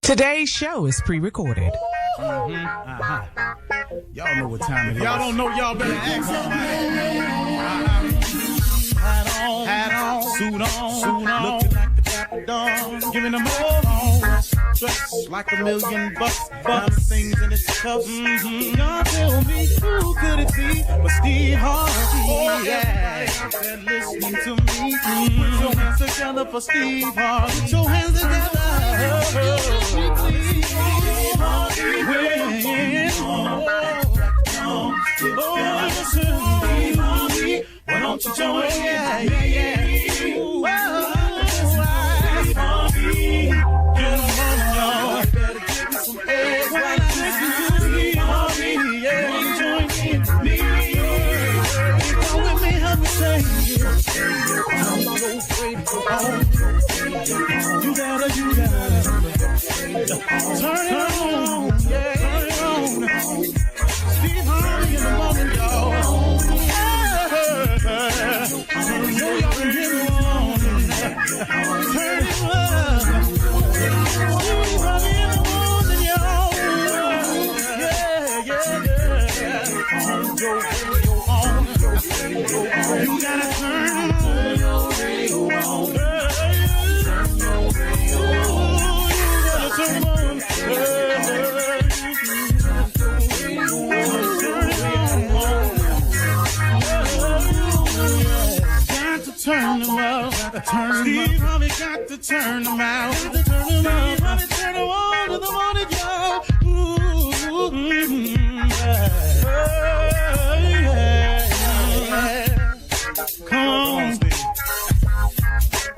Today's show is pre-recorded. Y'all know what time it is. Y'all don't know, y'all better ask somebody. Hat on, suit on, looking like the Dapper Dawn, giving them all dressed like $1,000,000, diamond things in his cuffs. Y'all tell me who could it be but Steve Harvey? Oh, yeah, out there listening to me. Put your hands together for Steve Harvey. Put your hands together. Steve Harvey, why don't you join? Yeah. Ooh, Steve Harvey, get on, y'all. Better give me some eggs like Steve Harvey. Yeah, join me. Come with me, help me say it. I'm not afraid to go on. You gotta turn it on. Yeah, turn it on. Steve Harvey in the morning, y'all. You gotta turn your radio on. Turn them up, Steve Harvey got to turn them out. Steve Harvey turn them on to the morning, y'all.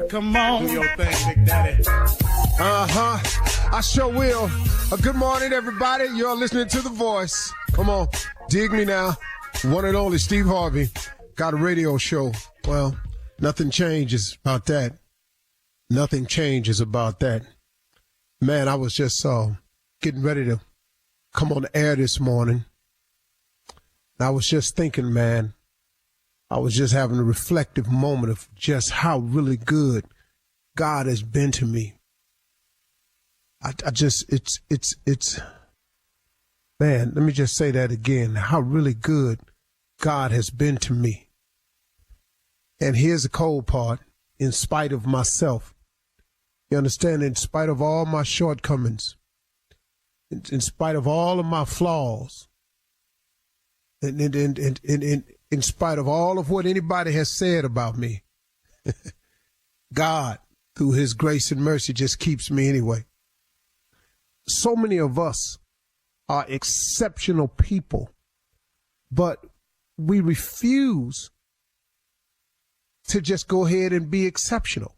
Come on, do your thing, Big Daddy. I sure will. Good morning, everybody. You're listening to The Voice. Come on, dig me now. One and only Steve Harvey got a radio show. Well, nothing changes about that. Nothing changes about that. Man, I was just getting ready to come on the air this morning. And I was just thinking, man, I was just having a reflective moment of just how really good God has been to me. Man, let me just say that again, how really good God has been to me. And here's the cold part, in spite of myself. You understand, in spite of all my shortcomings, in spite of all of my flaws, and in spite of all of what anybody has said about me, God, through his grace and mercy, just keeps me anyway. So many of us are exceptional people, but we refuse to just go ahead and be exceptional.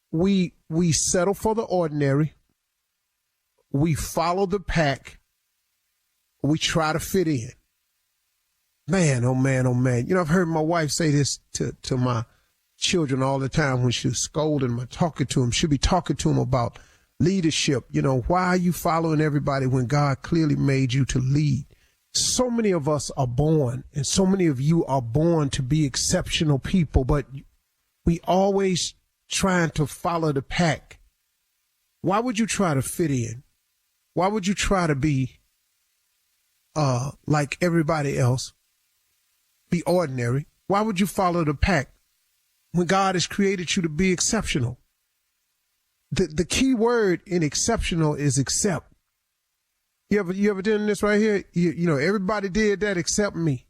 We settle for the ordinary. We follow the pack. We try to fit in. Man, oh man, oh man. You know, I've heard my wife say this to my children all the time when she's scolding them, talking to them. She'll be talking to them about leadership. You know, why are you following everybody when God clearly made you to lead? So many of us are born, and so many of you are born to be exceptional people, but we always trying to follow the pack. Why would you try to fit in? Why would you try to be like everybody else? Be ordinary. Why would you follow the pack when God has created you to be exceptional? The key word in exceptional is accept. You ever done this right here? You know, everybody did that except me.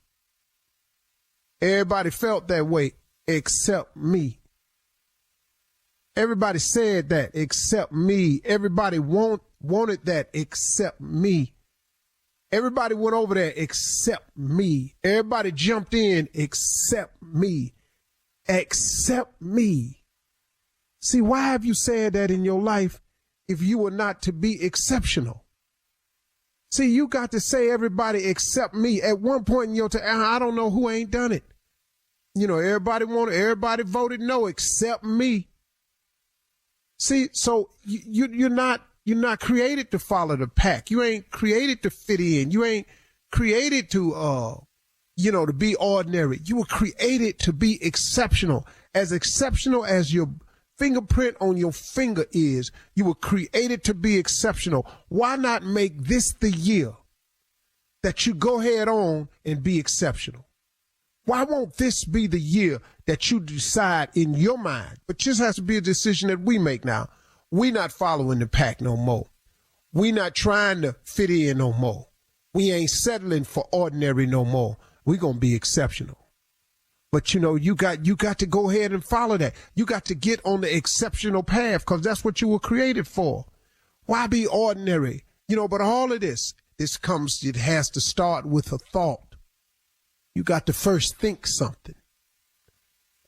Everybody felt that way except me. Everybody said that except me. Everybody wanted that except me. Everybody went over there except me. Everybody jumped in except me. Except me. See, why have you said that in your life if you were not to be exceptional? See, you got to say everybody except me. At one point in your time, I don't know who ain't done it. You know, everybody voted no except me. See, so you're not created to follow the pack. You ain't created to fit in. You ain't created to to be ordinary. You were created to be exceptional as your fingerprint on your finger is you were created to be exceptional. Why not make this the year that you go head on and be exceptional? Why won't this be the year that you decide in your mind? But just has to be a decision that we make now. We not following the pack no more. We not trying to fit in no more. We ain't settling for ordinary no more. We gonna be exceptional. But you got to go ahead and follow that. You got to get on the exceptional path because that's what you were created for. Why be ordinary? But all of this it has to start with a thought. You got to first think something.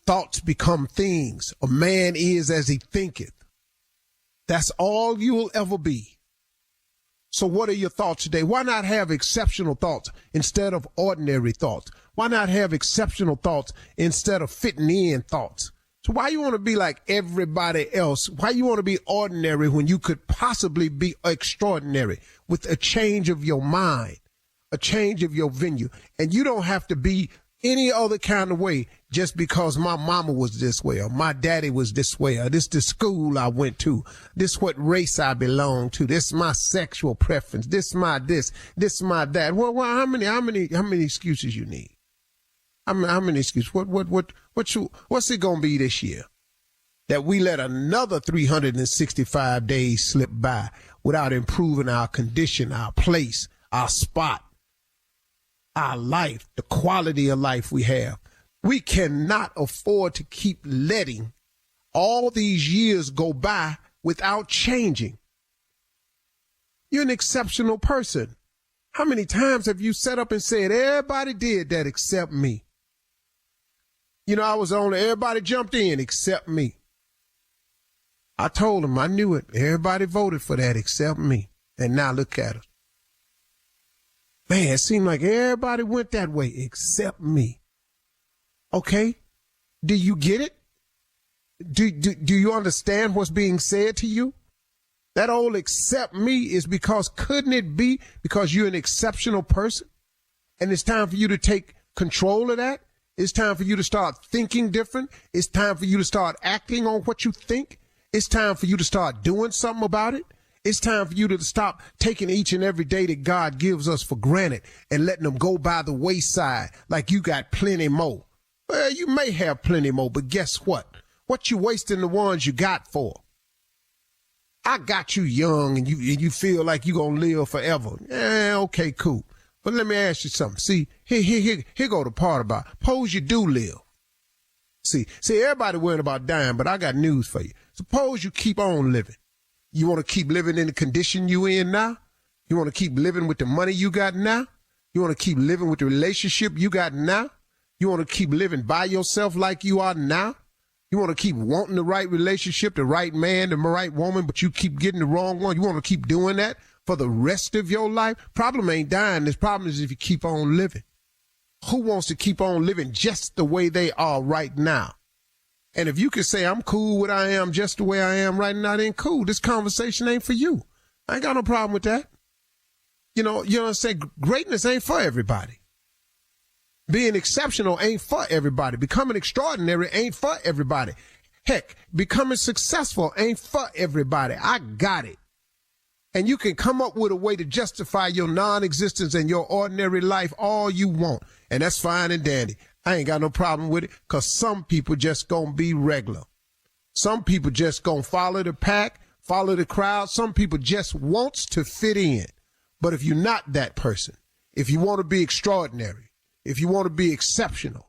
Thoughts become things. A man is as he thinketh. That's all you will ever be. So what are your thoughts today? Why not have exceptional thoughts instead of ordinary thoughts? Why not have exceptional thoughts instead of fitting in thoughts? So why you want to be like everybody else? Why you want to be ordinary when you could possibly be extraordinary with a change of your mind, a change of your venue? And you don't have to be any other kind of way just because my mama was this way or my daddy was this way or this the school I went to, this what race I belong to, this my sexual preference, this my that. Well, how many excuses you need? How many excuses? What's it gonna be this year that we let another 365 days slip by without improving our condition, our place, our spot, our life, the quality of life we have? We cannot afford to keep letting all these years go by without changing. You're an exceptional person. How many times have you sat up and said, everybody did that except me? I was on there, everybody jumped in except me. I told them, I knew it. Everybody voted for that except me. And now look at us. Man, it seemed like everybody went that way except me. Okay. Do you get it? Do you understand what's being said to you? That old except me is because couldn't it be because you're an exceptional person? And it's time for you to take control of that. It's time for you to start thinking different. It's time for you to start acting on what you think. It's time for you to start doing something about it. It's time for you to stop taking each and every day that God gives us for granted and letting them go by the wayside like you got plenty more. Well, you may have plenty more, but guess what? What you wasting the ones you got for? I got you young and you feel like you gonna live forever. Okay, cool. But let me ask you something. See, here go the part about, suppose you do live. See, everybody worrying about dying, but I got news for you. Suppose you keep on living. You want to keep living in the condition you in now? You want to keep living with the money you got now? You want to keep living with the relationship you got now? You want to keep living by yourself like you are now? You want to keep wanting the right relationship, the right man, the right woman, but you keep getting the wrong one? You want to keep doing that for the rest of your life? Problem ain't dying. This problem is if you keep on living. Who wants to keep on living just the way they are right now? And if you can say, I'm cool with I am just the way I am right now, then cool. This conversation ain't for you. I ain't got no problem with that. You know what I'm saying? Greatness ain't for everybody. Being exceptional ain't for everybody. Becoming extraordinary ain't for everybody. Heck, becoming successful ain't for everybody. I got it. And you can come up with a way to justify your non-existence and your ordinary life all you want. And that's fine and dandy. I ain't got no problem with it because some people just gonna be regular. Some people just gonna follow the pack, follow the crowd. Some people just wants to fit in. But if you're not that person, if you want to be extraordinary, if you want to be exceptional,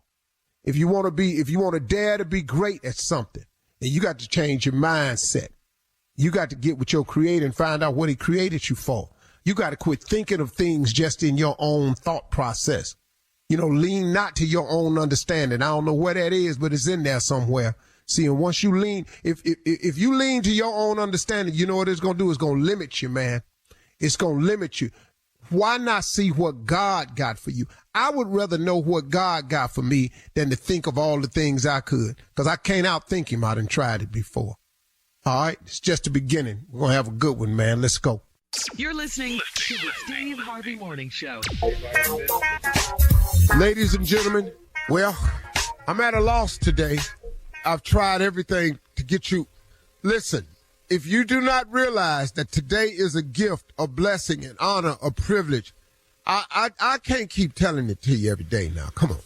if you want to dare to be great at something, then you got to change your mindset. You got to get with your creator and find out what he created you for. You got to quit thinking of things just in your own thought process. Lean not to your own understanding. I don't know where that is, but it's in there somewhere. See, and once you lean, if you lean to your own understanding, you know what it's going to do? It's going to limit you, man. It's going to limit you. Why not see what God got for you? I would rather know what God got for me than to think of all the things I could, because I can't outthink him. I done tried it before. All right, it's just the beginning. We're going to have a good one, man. Let's go. You're listening to the Steve Harvey Morning Show. Ladies and gentlemen, well, I'm at a loss today. I've tried everything to get you Listen, if you do not realize that today is a gift, a blessing, an honor, a privilege, I can't keep telling it to you every day now. Come on.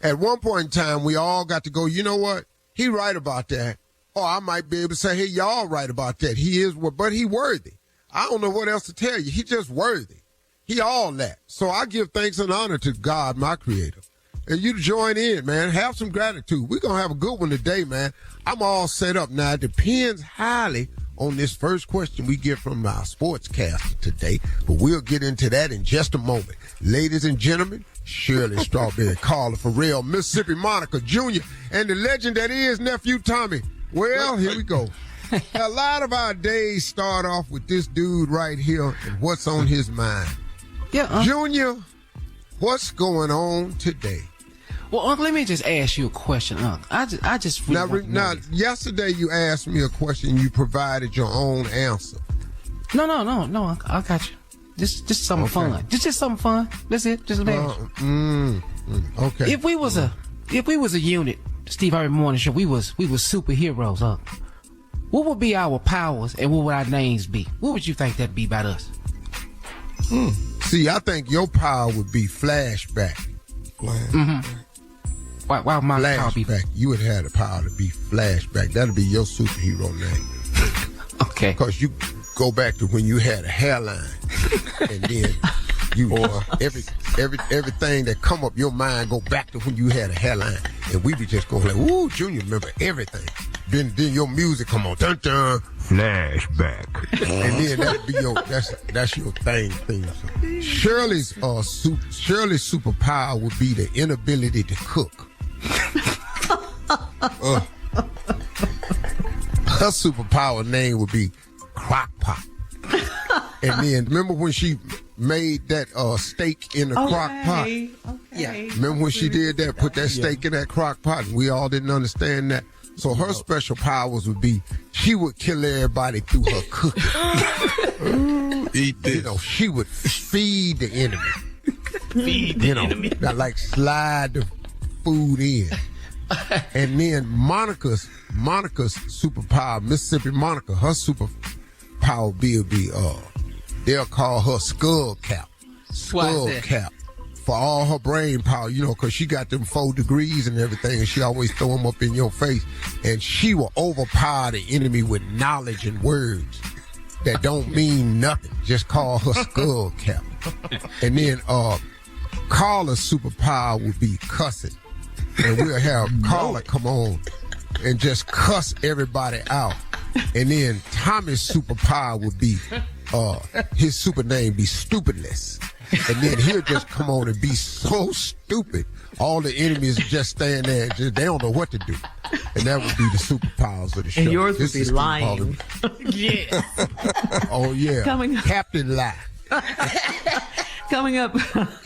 At one point in time, we all got to go, you know what? He right about that. Or I might be able to say, hey, y'all right about that. He is, but he worthy. I don't know what else to tell you. He just worthy. He all that. So I give thanks and honor to God, my creator. And you join in, man. Have some gratitude. We're going to have a good one today, man. I'm all set up. Now, it depends highly on this first question we get from our sportscaster today, but we'll get into that in just a moment. Ladies and gentlemen, Shirley Strawberry, Carla Farrell, Mississippi Monica Jr., and the legend that is Nephew Tommy. Well, here we go. A lot of our days start off with this dude right here and what's on his mind. Yeah, Junior, what's going on today? Well, Uncle, let me just ask you a question, Uncle. I just really now, yesterday you asked me a question. You provided your own answer. No, Uncle, I got you. Just something fun. Just something fun. That's it. Just okay. If we was a unit, Steve Harvey Morning Show, we was superheroes, Uncle. What would be our powers and what would our names be? What would you think that'd be about us? See, I think your power would be flashback. Why my power be flashback? You would have the power to be flashback. That'd be your superhero name. Okay. Because you go back to when you had a hairline, and then you everything that come up your mind go back to when you had a hairline, and we be just going like, "Ooh, Junior, remember everything." Then your music come on, dun dun, flashback, and then that'd be that's your thing. Shirley's superpower would be the inability to cook. Her superpower name would be Crock-Pot. And then remember when she made that steak in the crock-pot? Okay. Yeah. Remember when she did that, put that steak in that crock-pot, and we all didn't understand that? So her special powers would be she would kill everybody through her cooking. Eat this. You know, she would feed the enemy. Enemy. Not like slide the food in. And then Monica's superpower, Mississippi Monica, her superpower would be they'll call her skull cap. Skull cap. For all her brain power, you know, because she got them 4 degrees and everything, and she always throw them up in your face. And she will overpower the enemy with knowledge and words that don't mean nothing. Just call her skull cap. And then Carla's superpower would be cussing. And we'll have Carla come on and just cuss everybody out. And then Tommy's superpower would be, his super name be stupidness. And then he'll just come on and be so stupid. All the enemies just stand there and they don't know what to do. And that would be the superpowers of the show. And yours would be lying. Yeah. Oh, yeah. Captain Lie. Coming up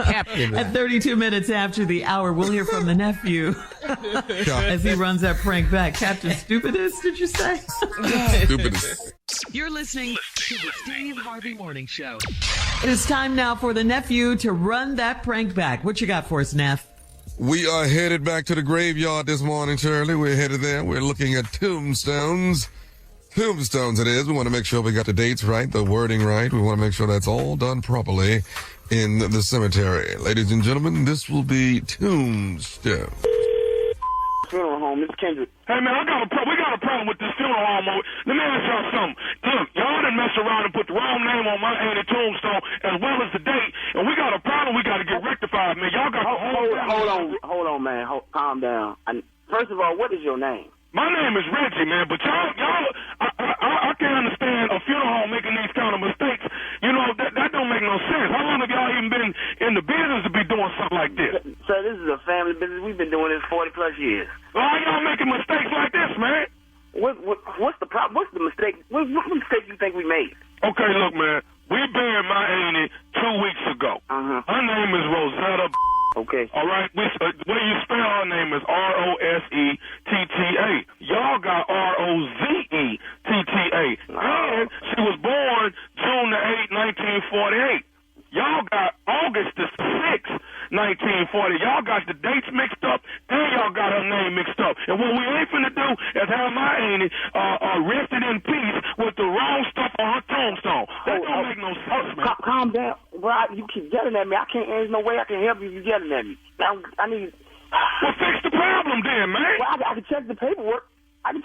at 32 minutes after the hour, we'll hear from the nephew as he runs that prank back. Captain Stupidest, did you say? Stupidest. You're listening to the Steve Harvey Morning Show. It is time now for the nephew to run that prank back. What you got for us, Neff? We are headed back to the graveyard this morning, Shirley. We're headed there. We're looking at tombstones. Tombstones it is. We want to make sure we got the dates right, the wording right. We want to make sure that's all done properly in the cemetery. Ladies and gentlemen, this will be Tombstone. Funeral home, Mr. Kendrick. Hey man, we got a problem with this funeral home. Let me ask y'all something. Look, y'all done messed around and put the wrong name on my auntie tombstone as well as the date, and we got a problem. We got to get rectified, man. Y'all got hold on, man. Calm down. First of all, what is your name? My name is Reggie, man. But y'all, I can't understand a funeral home making these kind of mistakes. You know that don't make no sense. How long have y'all even been in the business to be doing something like this? Sir, this is a family business. We've been doing this 40 plus years. Why y'all making mistakes like this, man? What's the problem? What's the mistake? What mistake you think we made? Okay, look, man. We buried my auntie 2 weeks ago. Her name is Rosetta. Okay. All right. The way you spell her name is Rosetta. Y'all got Rozetta. And she was born June the 8th, 1948. Y'all got August the 6th, 1940. Y'all got the dates mixed up, and y'all y'all got her name mixed up. And what we ain't finna do is have my auntie rested in peace with the wrong stuff on her tombstone. That don't make no sense, man. Calm down. Bro, you keep yelling at me. There's no way I can help you if you're yelling at me. Now, I need... Well, fix the problem then, man. Well, I can check the paperwork. And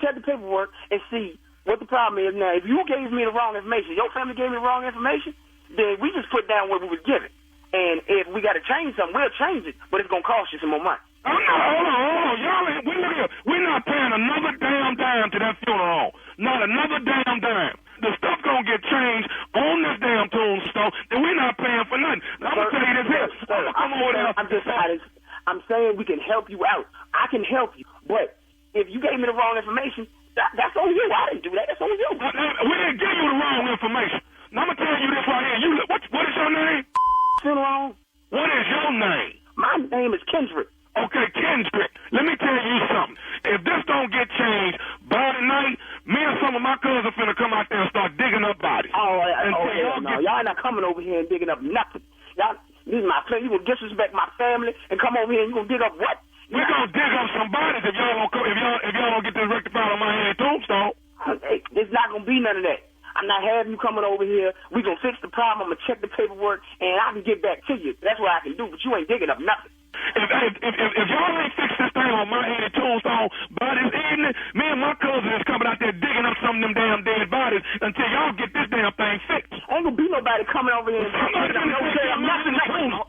see what the problem is. Now, if you gave me the wrong information, your family gave me the wrong information, then we just put down what we was given. And if we got to change something, we'll change it, but it's going to cost you some more money. Hold on. Y'all ain't, we're not paying another damn dime to that funeral home. Not another damn dime. The stuff going to get changed on this damn tombstone, and we're not paying for nothing. Now, I'm going to tell you this here. I'm saying we can help you out. I can help you, but if you gave me the wrong information, that's on you. I didn't do that. That's on you. We didn't give you the wrong information. Now, I'm going to tell you this right here. What is your name? Funeral. What is your name? My name is Kendrick. Okay, Kendrick, let me tell you something. If this don't get changed by tonight, me and some of my cousins finna come out there and start digging up bodies. Y'all not coming over here and digging up nothing. Y'all, this is my family. You gonna disrespect my family and come over here and you gonna dig up what? We're gonna dig up some bodies if y'all don't get this rectified on my hand tombstone. Hey, there's not gonna be none of that. I'm not having you coming over here. We gonna fix the problem. I'm gonna check the paperwork and I can get back to you. That's what I can do. But you ain't digging up nothing. If y'all ain't fix this thing on my hand tombstone by this evening, me and my cousin is coming out there digging up some of them damn dead bodies until y'all get this damn thing fixed. Ain't gonna be nobody coming over here and nothing.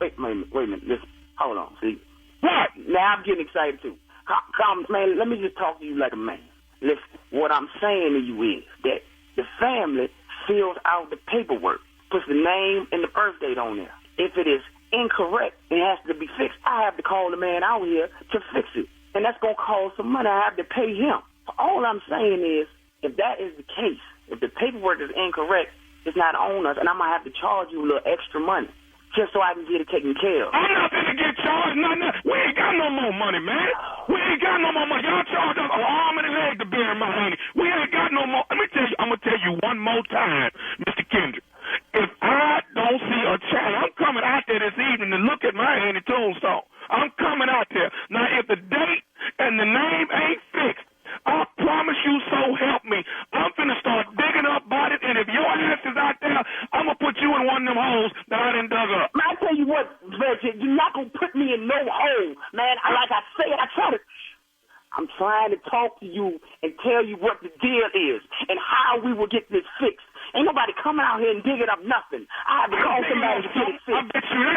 Wait a minute. Listen, hold on. See what? Now I'm getting excited too. Come, man. Let me just talk to you like a man. Listen, what I'm saying to you is that the family fills out the paperwork, puts the name and the birth date on there. If it is incorrect, it has to be fixed. I have to call the man out here to fix it, and that's going to cost some money. I have to pay him. All I'm saying is, if that is the case, if the paperwork is incorrect, it's not on us, and I'm going to have to charge you a little extra money just so I can get it taken care of. I'm not going to get charged nothing. We ain't got no more money, man. We ain't got no more money. Y'all charge us an arm and a leg to bury my honey. We ain't got no more. Let me tell you, I'm going to tell you one more time, Mr. Kendrick. If I don't see a child, I'm coming out there this evening to look at my handy tombstone. I'm coming out there. Now, if the date and the name ain't fixed, I promise you, so help me, I'm finna start digging up bodies, and if your ass is out there, I'm gonna put you in one of them holes that I done dug up. Man, I tell you what, Reggie, you're not gonna put me in no hole, man. Like I say, I'm trying to talk to you and tell you what the deal is and how we will get this fixed. Ain't nobody coming out here and digging up nothing. I have to call somebody to get it fixed.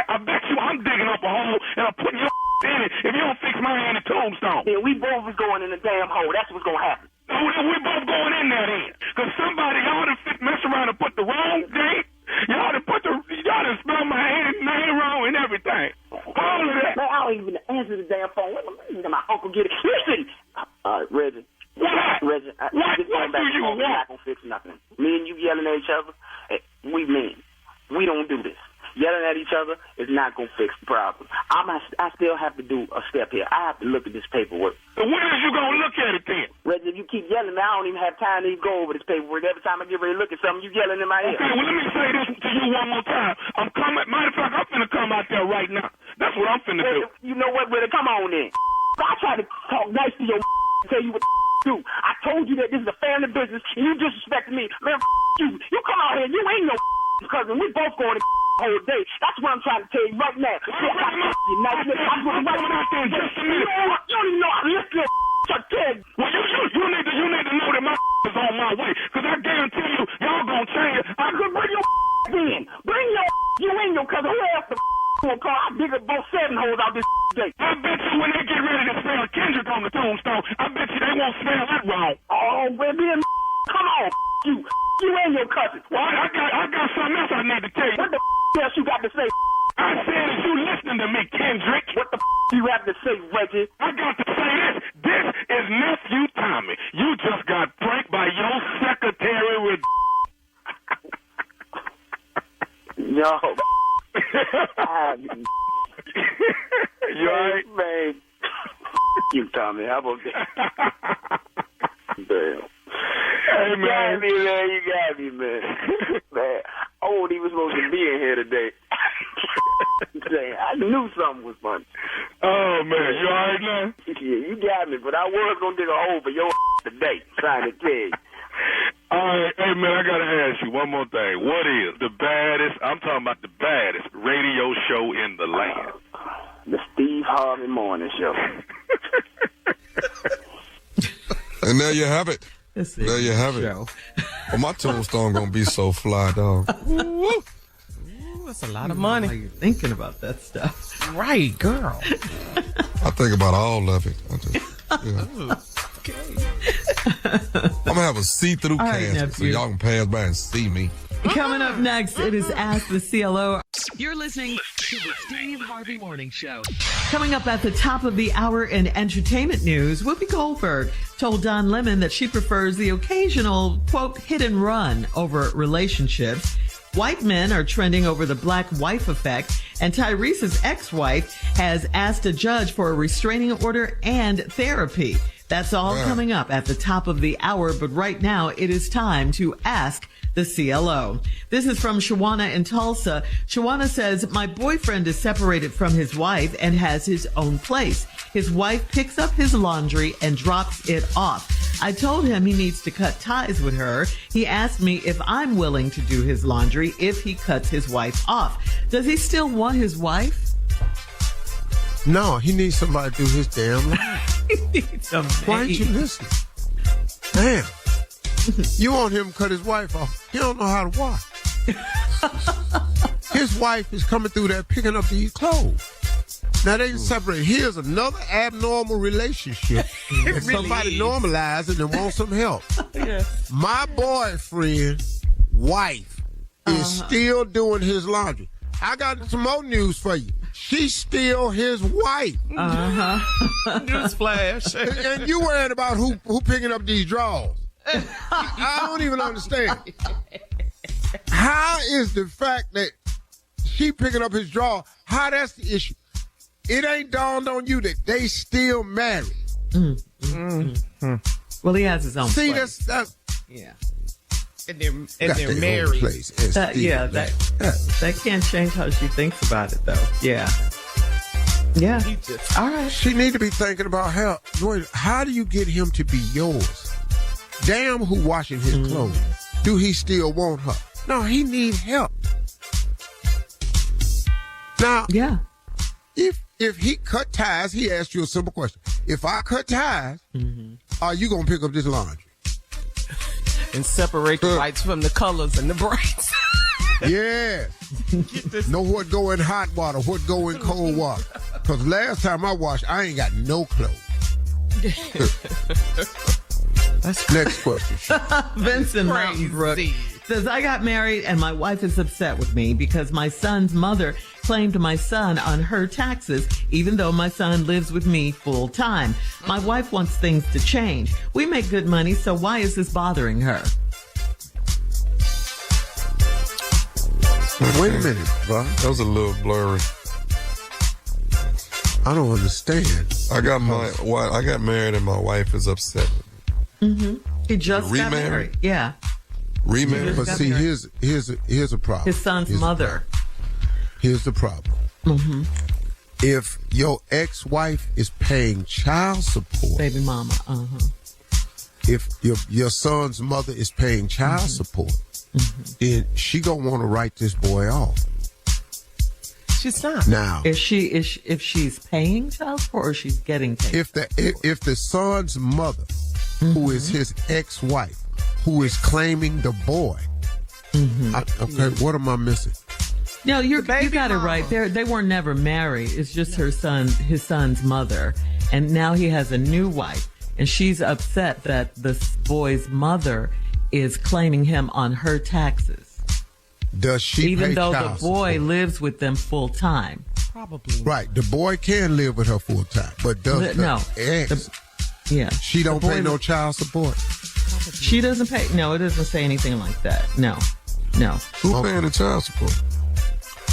I bet you I'm digging up a hole and I'm putting your in it if you don't fix my hand and tombstone. Yeah, we both is going in the damn hole. That's what's going to happen. We both going in there then. Because y'all done mess around and put the wrong date. Y'all done spelled my name wrong and everything. All of that. Man, I don't even answer the damn phone. Let my uncle get it. Listen, Reggie. What? Reggie, what do you want? We're not going to fix nothing. Me and you yelling at each other, we mean. We don't do this. Yelling at each other is not going to fix the problem. I still have to do a step here. I have to look at this paperwork. So when is you going to look at it then? Reggie, if you keep yelling, I don't even have time to even go over this paperwork. Every time I get ready to look at something, you yelling in my ear. Okay, well, let me say this to you one more time. Matter of fact, I'm finna come out there right now. That's what I'm finna do. You know what, Reggie? Come on then. I try to talk nice to your tell you what to do. I told you that this is a family business, and you disrespected me. Man, you. You come out here, you ain't no cousin. We both going to whole day. That's what I'm trying to tell you right now. I'm going out there in just a minute. You don't even know I lift your kid. Well, you need to know that my is on my way, because I guarantee you, y'all gonna change it. I could bring your in. Bring you ain't your cousin. Who else the call? I dig up both 7 holes out this day. I bet you when they get ready to spell Kendrick on the tombstone, I bet you they won't spell that wrong. Oh, baby, come on, you. You and your cousin. Well, I got something else I need to tell you. What the else you got to say? I said, is you listening to me, Kendrick? What the you have to say, Reggie? I got to say this. This is nephew Tommy. You just got pranked by your secretary with. Yo. You alright? Man. You, Tommy. How about that? Damn. Hey, man. You got me, man. Man, I wasn't even supposed to be in here today. Damn, I knew something was funny. Oh, man. You alright now? Shit, you got me, but I was gonna dig a hole for your today, trying to tell you. Hey, man, I got to ask you one more thing. What is the baddest, I'm talking about the baddest radio show in the land? The Steve Harvey Morning Show. And there you have it. There you have it. Well, my tombstone going to be so fly, dog. Ooh, that's a lot of money. How you thinking about that stuff? Right, girl. I think about all of it. I'm going to have a see-through casket so y'all can pass by and see me. Coming up next, it is Ask the CLO. You're listening to the Steve Harvey Morning Show. Coming up at the top of the hour in entertainment news, Whoopi Goldberg told Don Lemon that she prefers the occasional, quote, hit and run over relationships. White men are trending over the black wife effect, and Tyrese's ex-wife has asked a judge for a restraining order and therapy. That's all coming up at the top of the hour, but right now it is time to ask the CLO. This is from Shawana in Tulsa. Shawana says, my boyfriend is separated from his wife and has his own place. His wife picks up his laundry and drops it off. I told him he needs to cut ties with her. He asked me if I'm willing to do his laundry if he cuts his wife off. Does he still want his wife? No, he needs somebody to do his damn life. He needs a Why ain't you listening? Damn. You want him to cut his wife off. He don't know how to wash. His wife is coming through there picking up these clothes. Now they separate. Here's another abnormal relationship that somebody normalizing and wants some help. Yes. My boyfriend's wife is still doing his laundry. I got some more news for you. She's still his wife. Newsflash. And you worried about who picking up these drawers. I don't even understand. How is the fact that she picking up his drawer, how that's the issue? It ain't dawned on you that they still married. Well, he has his own See, place. that's Yeah. And they're married. That can't change how she thinks about it, though. Yeah. All right. She need to be thinking about how do you get him to be yours? Damn, who washing his clothes? Do he still want her? No, he need help. Now, if he cut ties, he asked you a simple question. If I cut ties, are you gonna pick up this laundry? And separate the whites from the colors and the brights. Yeah. Know what go in hot water, what go in cold water. Because last time I washed, I ain't got no clothes. Next question. Vincent Mountain Brook says, I got married and my wife is upset with me because my son's mother claimed my son on her taxes, even though my son lives with me full time. My wife wants things to change. We make good money, so why is this bothering her? Wait a minute, bro. That was a little blurry. I don't understand. I got married and my wife is upset. He just got married. Yeah. Remarried? But see, here's a problem. His son's mother. Here's the problem. If your ex-wife is paying child support, Baby mama. if your son's mother is paying child support, then she gonna want to write this boy off. She's not. Now, If she's paying child support or she's getting paid? if the son's mother, who is his ex-wife, who is claiming the boy, what am I missing? No, you got it right. They were never married. It's just his son's mother. And now he has a new wife. And she's upset that the boy's mother is claiming him on her taxes. Does she even pay though child the boy support? lives with them full time? Probably. Right. The boy can live with her full time. But does the ex, she don't pay no child support? She doesn't pay. No, it doesn't say anything like that. No. Who's paying the child support?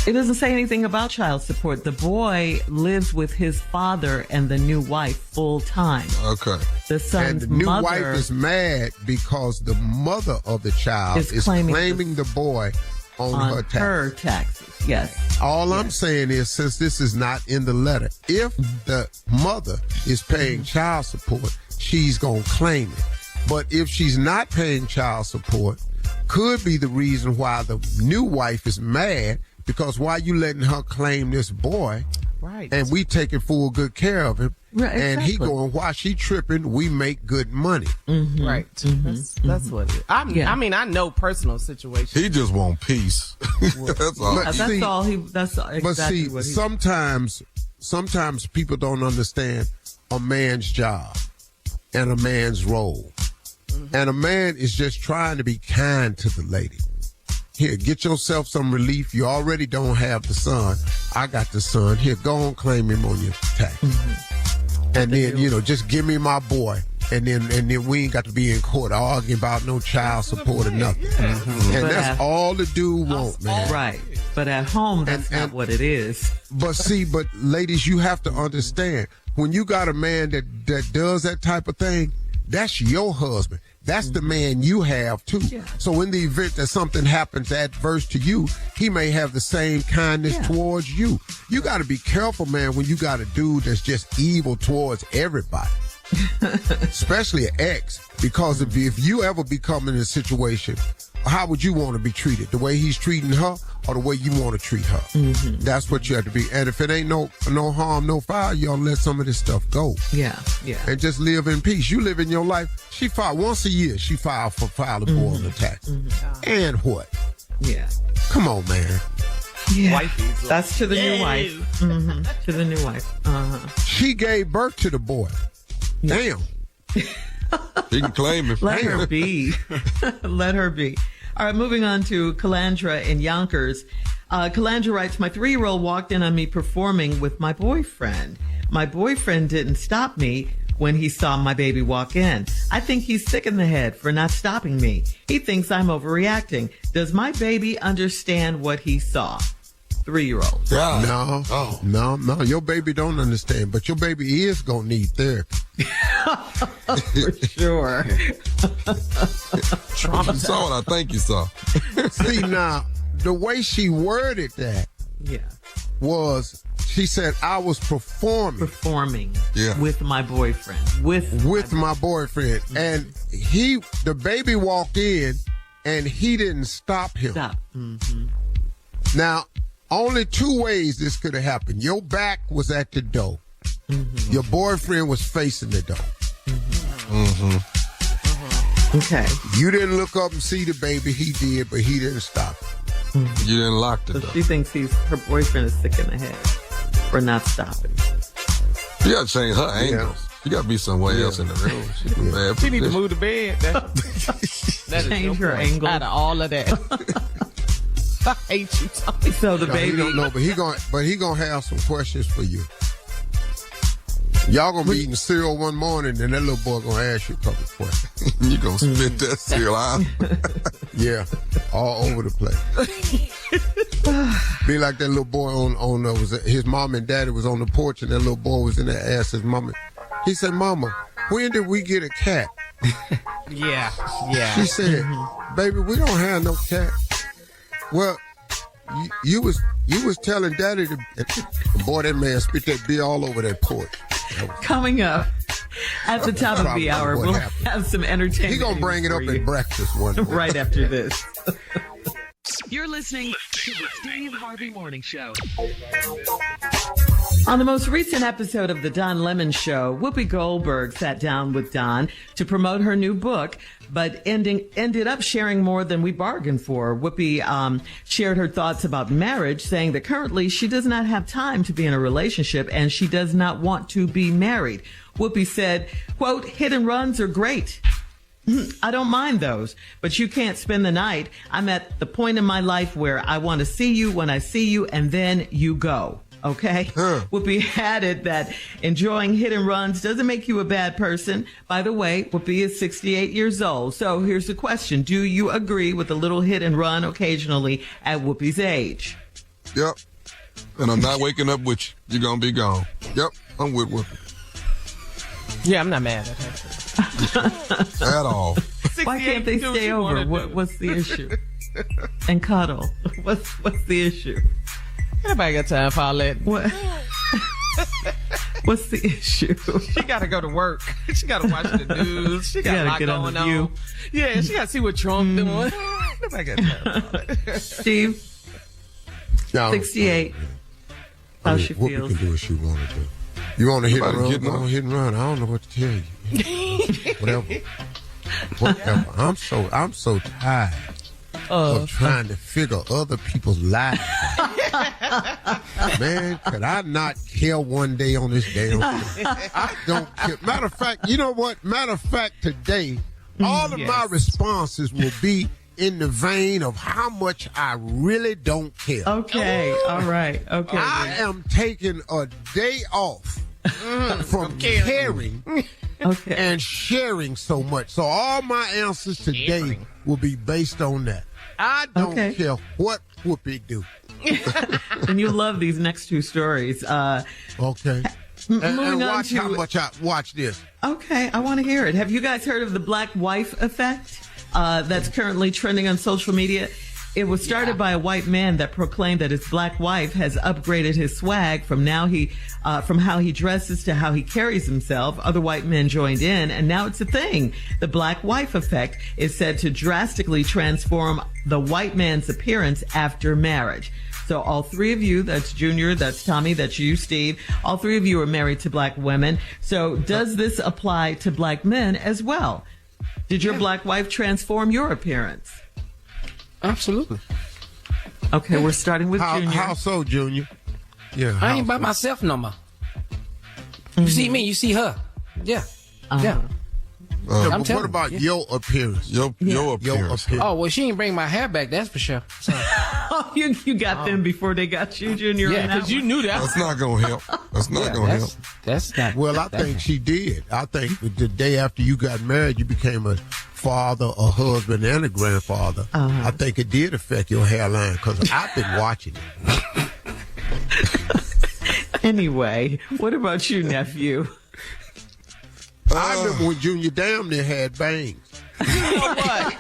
It doesn't say anything about child support. The boy lives with his father and the new wife full time. Okay. The son's and the new mother wife is mad because the mother of the child is claiming the boy on her taxes. Yes. All I'm saying is, since this is not in the letter, if the mother is paying child support, she's going to claim it. But if she's not paying child support, could be the reason why the new wife is mad, because why you letting her claim this boy? Right. And we taking full good care of him. Right, and he exactly. going, while she tripping, we make good money. Mm-hmm. Right. That's what it is. I mean, I know personal situations. He just want peace. That's all. But That's see, all he. That's exactly but see, what he. sometimes people don't understand a man's job and a man's role. And a man is just trying to be kind to the lady. Here, get yourself some relief. You already don't have the son. I got the son. Here, go on, claim him on your tax. And then, just give me my boy. And then we ain't got to be in court arguing about no child support or nothing. And that's all the dude want, man. Right. But at home, that's not what it is. But ladies, you have to understand, when you got a man that does that type of thing, that's your husband. That's the man you have, too. Yeah. So in the event that something happens adverse to you, he may have the same kindness towards you. You got to be careful, man, when you got a dude that's just evil towards everybody, especially an ex, because if you ever become in a situation, how would you want to be treated? The way he's treating her or the way you want to treat her? That's what you have to be. And if it ain't no harm, no foul, y'all let some of this stuff go. Yeah. And just live in peace. You live in your life. She filed once a year. She filed a boy on the tax. And what? Yeah. Come on, man. Yeah. That's to the new wife. To the new wife. She gave birth to the boy. Damn. He can claim it. Let her be. Let her be. All right, moving on to Calandra in Yonkers. Calandra writes, my 3-year-old walked in on me performing with my boyfriend. My boyfriend didn't stop me when he saw my baby walk in. I think he's sick in the head for not stopping me. He thinks I'm overreacting. Does my baby understand what he saw? 3-year-old. No. Your baby don't understand, but your baby is going to need therapy. For sure. You saw what I think you saw. See, now, the way she worded that was, she said, I was performing with my boyfriend. With my boyfriend. And the baby walked in and he didn't stop him. Now, only 2 ways this could have happened. Your back was at the door. Your boyfriend was facing the door. Okay. You didn't look up and see the baby. He did, but he didn't stop him. You didn't lock the door. She thinks her boyfriend is sick in the head for not stopping. You got to change her angles. You got to be somewhere else in the room. She need to move the bed. That Change her angle. Out of all of that. I hate you, Tommy. So the baby. He don't know, but he gonna have some questions for you. Y'all gonna be eating cereal one morning, and that little boy gonna ask you a couple of questions. You gonna spit that cereal out? Yeah, all over the place. Be like that little boy on his mom and daddy was on the porch, and that little boy was in there, asked his mama. He said, "Mama, when did we get a cat?" Yeah. She said, "Baby, we don't have no cat." Well, you was telling Daddy to, boy, that man spit that beer all over that porch. Coming up at the top of the hour, we'll have some entertainment. He's gonna bring it up at breakfast one day. Right after this. You're listening to the Steve Harvey Morning Show. On the most recent episode of The Don Lemon Show, Whoopi Goldberg sat down with Don to promote her new book, but ended up sharing more than we bargained for. Whoopi shared her thoughts about marriage, saying that currently she does not have time to be in a relationship and she does not want to be married. Whoopi said, quote, hit and runs are great. I don't mind those, but you can't spend the night. I'm at the point in my life where I want to see you when I see you, and then you go. Okay? Whoopi added that enjoying hit and runs doesn't make you a bad person. By the way, Whoopi is 68 years old. So here's the question. Do you agree with a little hit and run occasionally at Whoopi's age? Yep. And I'm not waking up with you. You're going to be gone. Yep. I'm with Whoopi. Yeah, I'm not mad at her. At all. Why can't they stay over? What's the issue? and cuddle. What's the issue? Nobody got time for all that. What? What's the issue? She got to go to work. She got to watch the news. She got a lot get on going the View. on. Yeah, she got to see what Trump doing. Nobody got time for all that. Steve, Now, 68. How she Whoopi feels. can do what she want to do. You want to hit and run? Go on, hit and run. I don't know what to tell you. Whatever. I'm so tired of trying to figure other people's lives out. Man, could I not care one day on this damn thing? I don't care. Matter of fact, you know what? Matter of fact, today, all of my responses will be in the vein of how much I really don't care. Okay, all right. Okay. I am taking a day off from caring and sharing so much. So all my answers today will be based on that. I don't care what Whoopi do. And you love these next two stories. Okay. And watch how much I watch this. Okay, I want to hear it. Have you guys heard of the black wife effect that's currently trending on social media? It was started by a white man that proclaimed that his black wife has upgraded his swag from how he dresses to how he carries himself. Other white men joined in, and now it's a thing. The black wife effect is said to drastically transform the white man's appearance after marriage. So all three of you, that's Junior, that's Tommy, that's you, Steve, all three of you are married to black women. So does this apply to black men as well? Did your black wife transform your appearance? Absolutely. Okay, we're starting with Junior. How so, Junior? Yeah. I ain't by myself no more. You see me, you see her. Yeah. Yeah. But what about your appearance? Your appearance. Oh, well, she ain't bring my hair back, that's for sure. So. Oh, you got them before they got you, Junior. Yeah, because you knew that. That's not going to help. That's not going to help. That's not. Well, I think she did. I think the day after you got married, you became a father, a husband, and a grandfather. I think it did affect your hairline because I've been watching it. Anyway, what about you, nephew? I remember when Junior damn near had bangs. You know what?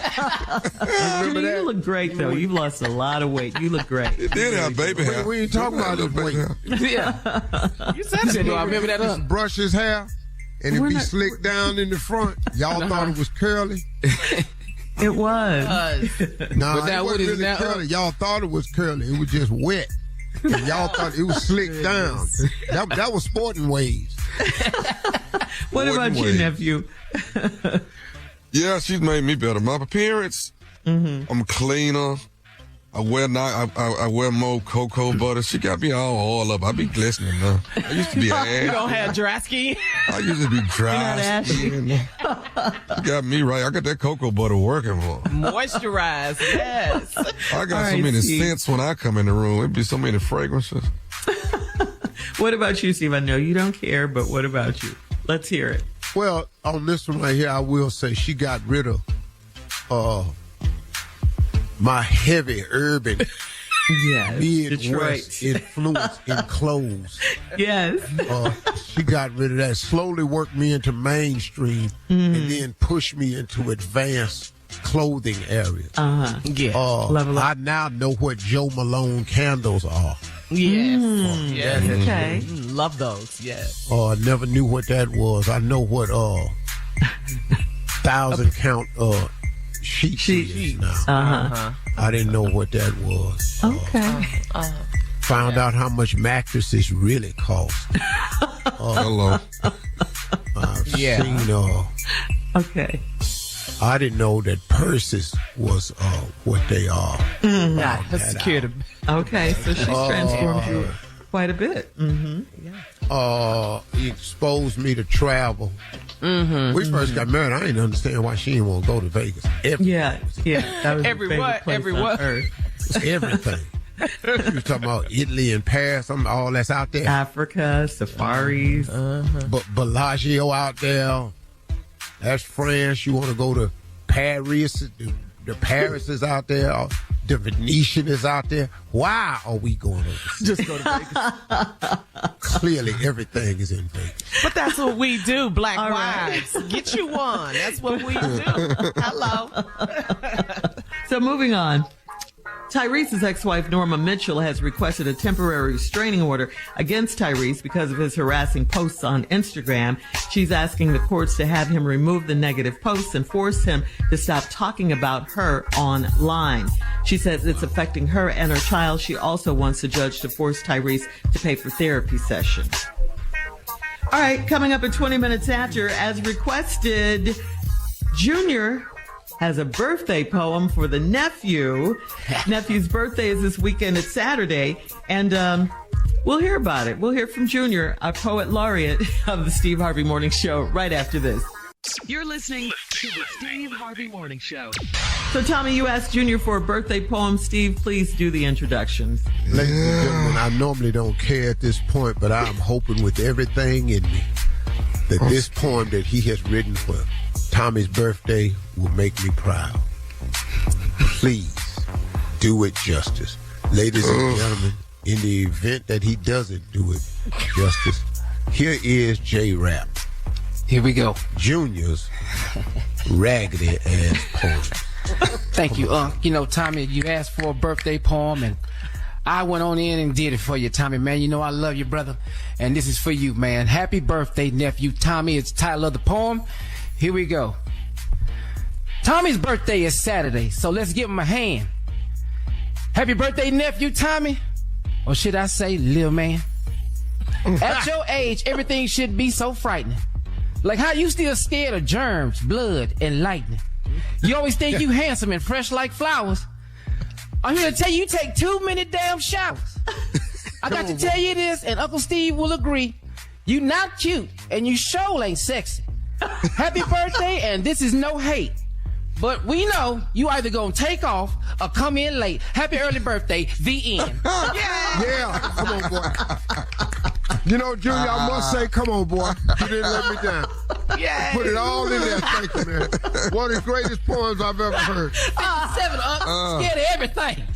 Junior, you look great, though. You've lost a lot of weight. You look great. It did have baby hair. We ain't talking about his weight. Yeah. You said it. I remember that up. Brush his hair, and it'd be slicked down in the front. Y'all thought it was curly? It was. No, Was that it what wasn't it is really now? curly. Y'all thought it was curly. It was just wet. And y'all thought it was slicked down. That was sporting waves. What about you, nephew? Yeah, she's made me better. My appearance, I'm cleaner. I wear more cocoa butter. She got me all up. I be glistening now. I used to be ass. You don't have dry skin? I used to be dry. She got me right. I got that cocoa butter working for me. Moisturized, yes. I got so many scents when I come in the room. It'd be so many fragrances. What about you, Steve? I know you don't care, but what about you? Let's hear it. Well, on this one right here, I will say she got rid of my heavy urban Midwest influence in clothes. Yes. She got rid of that. Slowly worked me into mainstream and then pushed me into advanced clothing areas. Yeah. I now know what Joe Malone candles are. Yes. Yes. Okay. Love those. Yes. I never knew what that was. I know what 1,000 count sheets is now. I didn't know what that was. Okay. Found out how much mattresses really cost. Hello. I've seen. Okay. I didn't know that purses was what they are. That's security. Okay, so she's transformed you quite a bit. He exposed me to travel. We first got married. I didn't understand why she didn't want to go to Vegas. Yeah. That was Every what? Everything. She was talking about Italy and Paris. All that's out there. Africa, safaris. But Bellagio out there. That's France. You want to go to Paris. The Paris is out there. The Venetian is out there. Why are we going overseas? Just go to Vegas. Clearly, everything is in Vegas. But that's what we do, black wives. Get you one. That's what we do. Hello. So moving on. Tyrese's ex-wife, Norma Mitchell, has requested a temporary restraining order against Tyrese because of his harassing posts on Instagram. She's asking the courts to have him remove the negative posts and force him to stop talking about her online. She says it's affecting her and her child. She also wants the judge to force Tyrese to pay for therapy sessions. All right, coming up at 20 minutes after, as requested, Junior has a birthday poem for the nephew. Nephew's birthday is this weekend. It's Saturday. And we'll hear about it. We'll hear from Junior, our poet laureate of the Steve Harvey Morning Show, right after this. You're listening to the Steve Harvey Morning Show. So, Tommy, you asked Junior for a birthday poem. Steve, please do the introductions. Ladies and gentlemen, I normally don't care at this point, but I'm hoping with everything in me that this poem that he has written for Tommy's birthday will make me proud. Please do it justice. Ladies and gentlemen, in the event that he doesn't do it justice, here is JRAP. Here we go. Junior's raggedy ass poem. Thank you, You know, Tommy, you asked for a birthday poem, and I went on in and did it for you, Tommy, man. You know I love you, brother. And this is for you, man. Happy birthday, nephew. Tommy, it's the title of the poem. Here we go. Tommy's birthday is Saturday, so let's give him a hand. Happy birthday, nephew, Tommy. Or should I say, little man? At your age, everything should be so frightening. Like how you still scared of germs, blood, and lightning. You always think you handsome and fresh like flowers. I'm here to tell you take too many damn showers. I got to tell you this, and Uncle Steve will agree. You not cute, and you sure ain't sexy. Happy birthday, and this is no hate. But we know you either gonna take off or come in late. Happy early birthday, the end. Yeah, come on, boy. You know, Junior, I must say, come on, boy. You didn't let me down. Yeah. Put it all in there. Thank you, man. One of the greatest poems I've ever heard. 57, scared of everything.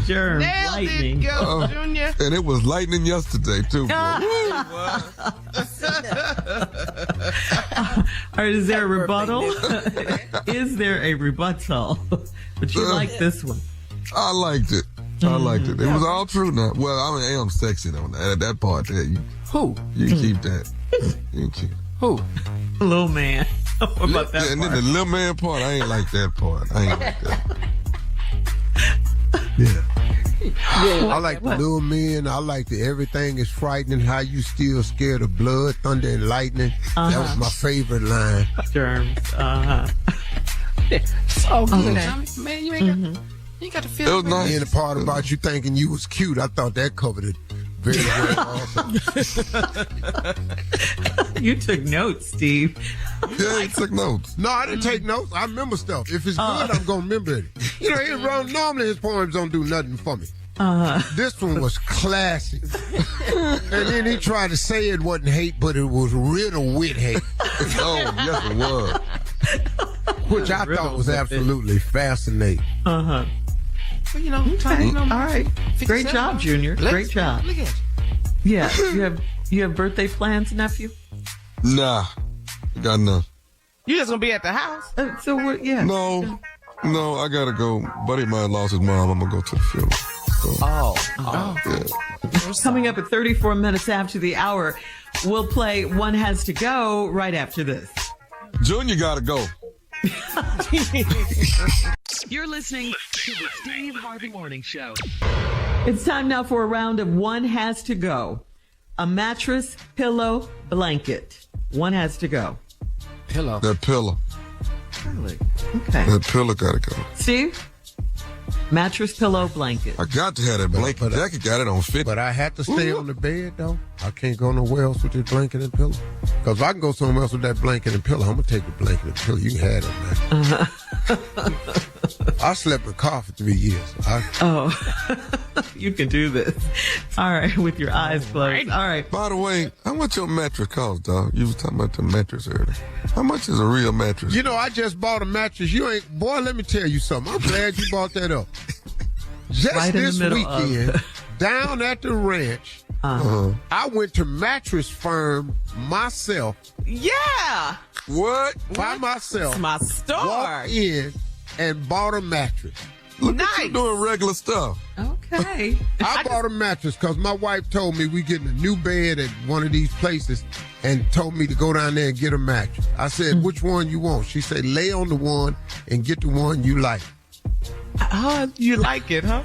Germ, Nailed lightning. it, go, Junior. And it was lightning yesterday, too, boy. All right, is there a rebuttal? Is there a rebuttal? But you like this one. I liked it. I liked it. It was all true now. Well, I mean, I am sexy though. That part there. Who? You can keep that. You can keep. Who? Little man. What about that And part? then the little man part, I ain't like that part. I ain't like that. Yeah. I like the little men. I like the everything is frightening. How you still scared of blood, thunder, and lightning. That was my favorite line. Germs. So good, Tommy. Man, you ain't got to feel It was nice. And the part about you thinking you was cute, I thought that covered it very well also. You took notes, Steve. Yeah, I took notes. No, I didn't take notes. I remember stuff. If it's good, I'm going to remember it. You know, normally his poems don't do nothing for me. This one was classic. And then he tried to say it wasn't hate, but it was riddled with hate. Oh, yes, it was. Which I thought was absolutely fascinating. Uh-huh. Well, you know, Okay. Tommy, All right. Great job, Junior. Great job. Look at Yeah. You have birthday plans, nephew? Nah, got none. You just gonna be at the house? So what? Yeah. No, I gotta go. Buddy of mine lost his mom. I'm gonna go to the funeral. So, Oh. Coming up at 34 minutes after the hour, we'll play One Has to Go right after this. Junior gotta go. You're listening to the Steve Harvey Morning Show. It's time now for a round of One Has to Go. A mattress, pillow, blanket. One has to go. Pillow. That pillow. Really? Okay. That pillow gotta go. Steve? Mattress, pillow, blanket. I got to have that blanket. Jackie got it on 50. But I had to stay on the bed, though. I can't go nowhere else with this blanket and pillow. Because if I can go somewhere else with that blanket and pillow, I'm going to take the blanket and pillow. You can have it, man. I slept in a car for 3 years. You can do this. All right, with your eyes closed. All right. By the way, how much your mattress cost, dog? You was talking about the mattress earlier. How much is a real mattress? You know, I just bought a mattress. Boy, let me tell you something. I'm glad you bought that up. Just Right in the this middle weekend, down at the ranch, I went to Mattress Firm myself. Yeah. What? By myself. It's my store. Walked in, and bought a mattress. Look at you doing regular stuff. Okay. I bought a mattress because my wife told me we getting a new bed at one of these places and told me to go down there and get a mattress. I said, which one you want? She said, lay on the one and get the one you like. You like it, huh?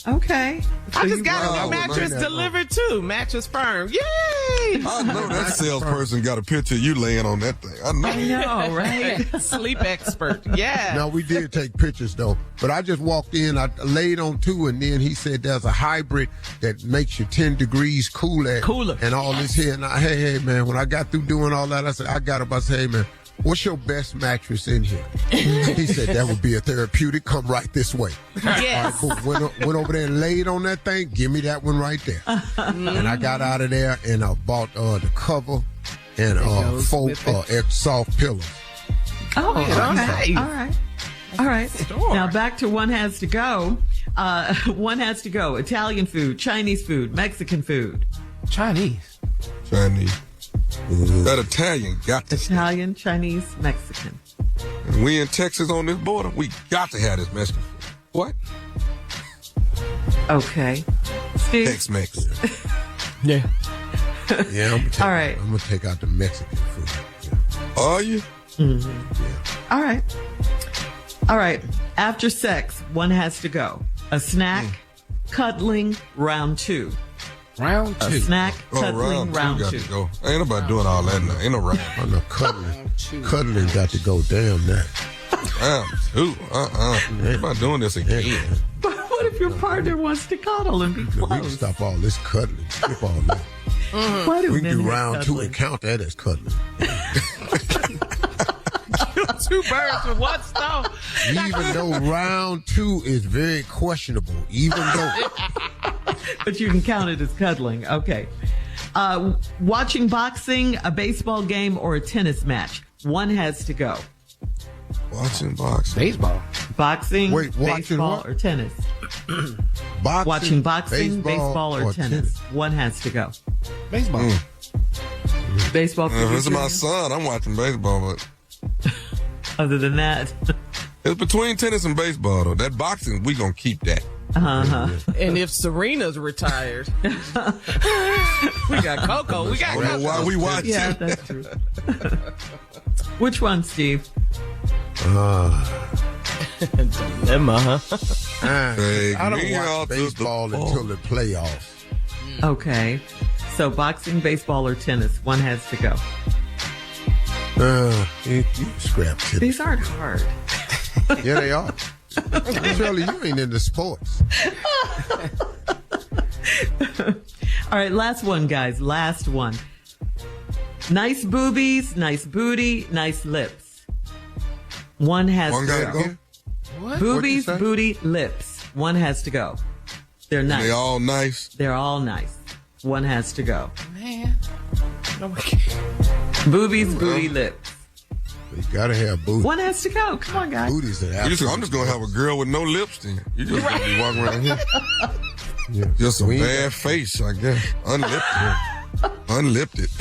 Okay. So I just got a mattress delivered too. Mattress Firm. Yay! I know that salesperson got a picture of you laying on that thing. I know, right? Sleep expert. Yeah. No, we did take pictures though. But I just walked in, I laid on two, and then he said there's a hybrid that makes you 10 degrees cooler. And all this here. And hey, man, when I got through doing all that, I said, I got up. I said, hey, man, what's your best mattress in here? He said, that would be a therapeutic. Come right this way. Yes. All right, cool. Went over there and laid on that thing. Give me that one right there. And I got out of there and I bought the cover and 4 soft pillows. Oh, okay. All right. Now back to one has to go. One has to go. Italian food, Chinese food, Mexican food. Chinese. That Italian got to Italian, Chinese, Mexican. We in Texas on this border, we got to have this Mexican food. What? Okay. Steve? Tex-Mex. Yeah. Yeah, I'm gonna take out the Mexican food. Yeah. Are you? Mm-hmm. Yeah. All right. After sex, one has to go. A snack, cuddling, round 2. Round 2. A snack, cuddling, round 2. Got to go. Ain't nobody doing all that now. Ain't no round. Oh, no, cuddling got to go. Damn that. Round 2. Ain't about doing this again. But what if your partner wants to cuddle and be close? We can stop all this cuddling. Skip all that. We can do round 2 and count that as cuddling. Kill 2 birds with one stone. Even though round 2 is very questionable, but you can count it as cuddling. Okay. Watching boxing, a baseball game, or a tennis match. One has to go. Watching boxing. Baseball. Boxing, watching baseball, what? or tennis. Watching boxing, baseball, or tennis. One has to go. Baseball. Baseball. This is my son. I'm watching baseball, but other than that, it's between tennis and baseball. Though that boxing, we gonna keep that. And if Serena's retired, we got Coco. We got. I don't know why we watch. Yeah, that's true. Which one, Steve? Dilemma, huh? I don't watch baseball until the playoffs. Okay. So boxing, baseball, or tennis, one has to go. You scrap tennis. These aren't hard. Yeah, they are. Shirley, you ain't into sports. All right, last one, guys. Last one. Nice boobies, nice booty, nice lips. One has to go. What? Boobies, booty, lips. One has to go. They're nice. They all nice. They're all nice. One has to go. Man. Boobies, booty, lips. You gotta have booty. One has to go. Come on, guys. Booties are I'm just gonna have a girl with no lips then. You just gonna be walking around here. Yeah. Just a bad face, I guess. Unlipped it.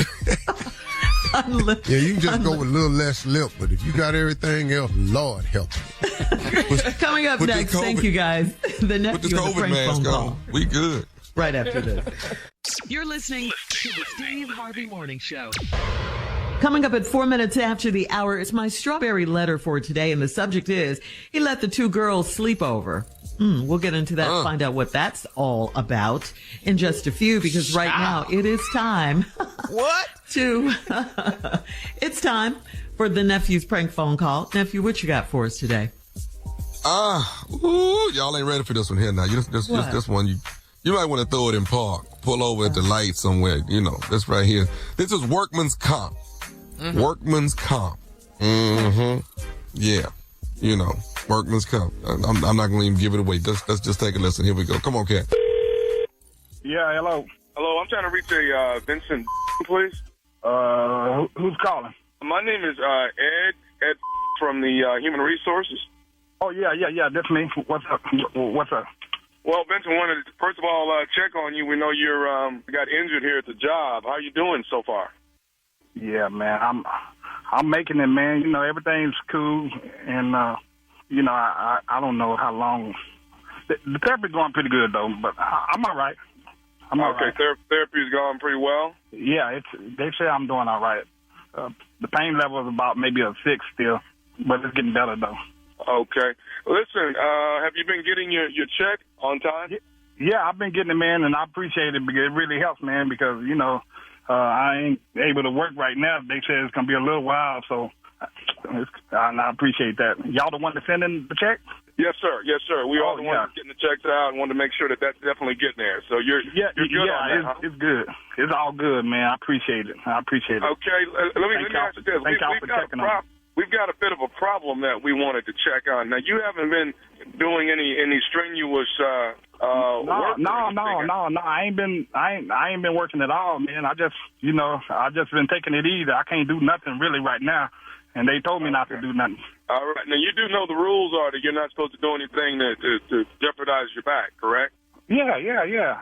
Yeah, you can just go with a little less lip, but if you got everything else, Lord help you. Coming up next, thank you guys. The nephew of the prank phone call. We good. Right after this. You're listening to the Steve Harvey Morning Show. Coming up at 4 minutes after the hour, it's my strawberry letter for today, and the subject is, he let the 2 girls sleep over. We'll get into that, find out what that's all about in just a few, because right now it is time. What? It's time for the nephew's prank phone call. Nephew, what you got for us today? Y'all ain't ready for this one here now. This one, you might want to throw it in park. Pull over at the light somewhere, this right here. This is workman's comp. Mm-hmm. Workman's comp. Mm-hmm. Yeah. Workman's comp. I'm not going to even give it away. Let's just take a listen. Here we go. Come on, Cat. Yeah, hello. Hello, I'm trying to reach a Vincent, please. Who's calling? My name is Ed from the Human Resources. Oh, yeah, that's me. What's up? Well, Vincent, wanted to, first of all, check on you. We know you're got injured here at the job. How you doing so far? Yeah, man, I'm making it, man. Everything's cool, and I don't know how long. The therapy's going pretty good, though, but I'm all right. I'm all right. Therapy's going pretty well? Yeah, they say I'm doing all right. The pain level is about maybe a 6 still, but it's getting better, though. Okay. Listen, have you been getting your check on time? Yeah, I've been getting it, man, and I appreciate it because it really helps, man, because, I ain't able to work right now. They say it's going to be a little while, so I appreciate that. Y'all the one to send in the check? Yes, sir. Yes, sir. We all the ones getting the checks out and want to make sure that that's definitely getting there. So you're good on that, huh? It's good. It's all good, man. I appreciate it. Okay, let me ask you this. We've got a bit of a problem that we wanted to check on. Now, you haven't been doing any strenuous work. No. I ain't been working at all, man. I just been taking it easy. I can't do nothing really right now, and they told me not to do nothing. All right. Now, you do know the rules are that you're not supposed to do anything to jeopardize your back, correct? Yeah.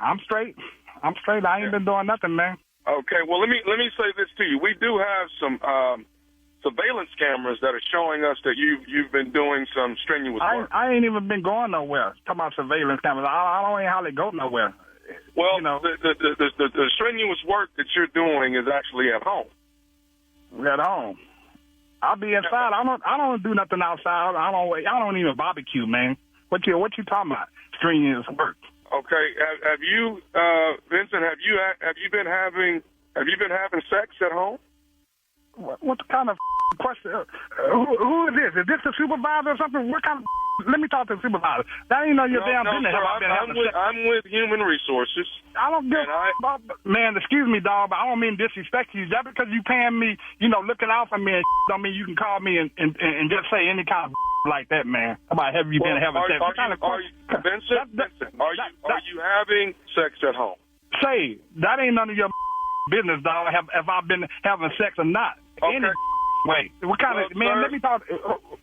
I'm straight. I ain't been doing nothing, man. Okay. Well, let me say this to you. We do have some surveillance cameras that are showing us that you've been doing some strenuous work. I ain't even been going nowhere. Talking about surveillance cameras, I don't even hardly go nowhere. Well, the strenuous work that you're doing is actually at home. At home. I'll be inside. I don't do nothing outside. I don't even barbecue, man. What you talking about? Strenuous work. Okay. Have you, Vincent? Have you been having sex at home? What kind of question? Who is this? Is this the supervisor or something? What kind of? Let me talk to the supervisor. That ain't your damn business. Sir, I'm with Human Resources. I don't give man, excuse me, dog, but I don't mean disrespect you. Just because you paying me, looking out for me and don't mean you can call me and just say any kind of like that, man. About have you been having sex? Vincent, are you having sex at home? Say, that ain't none of your business, dog. Have I been having sex or not? Okay. Wait, what kind of man? Sir, let me talk.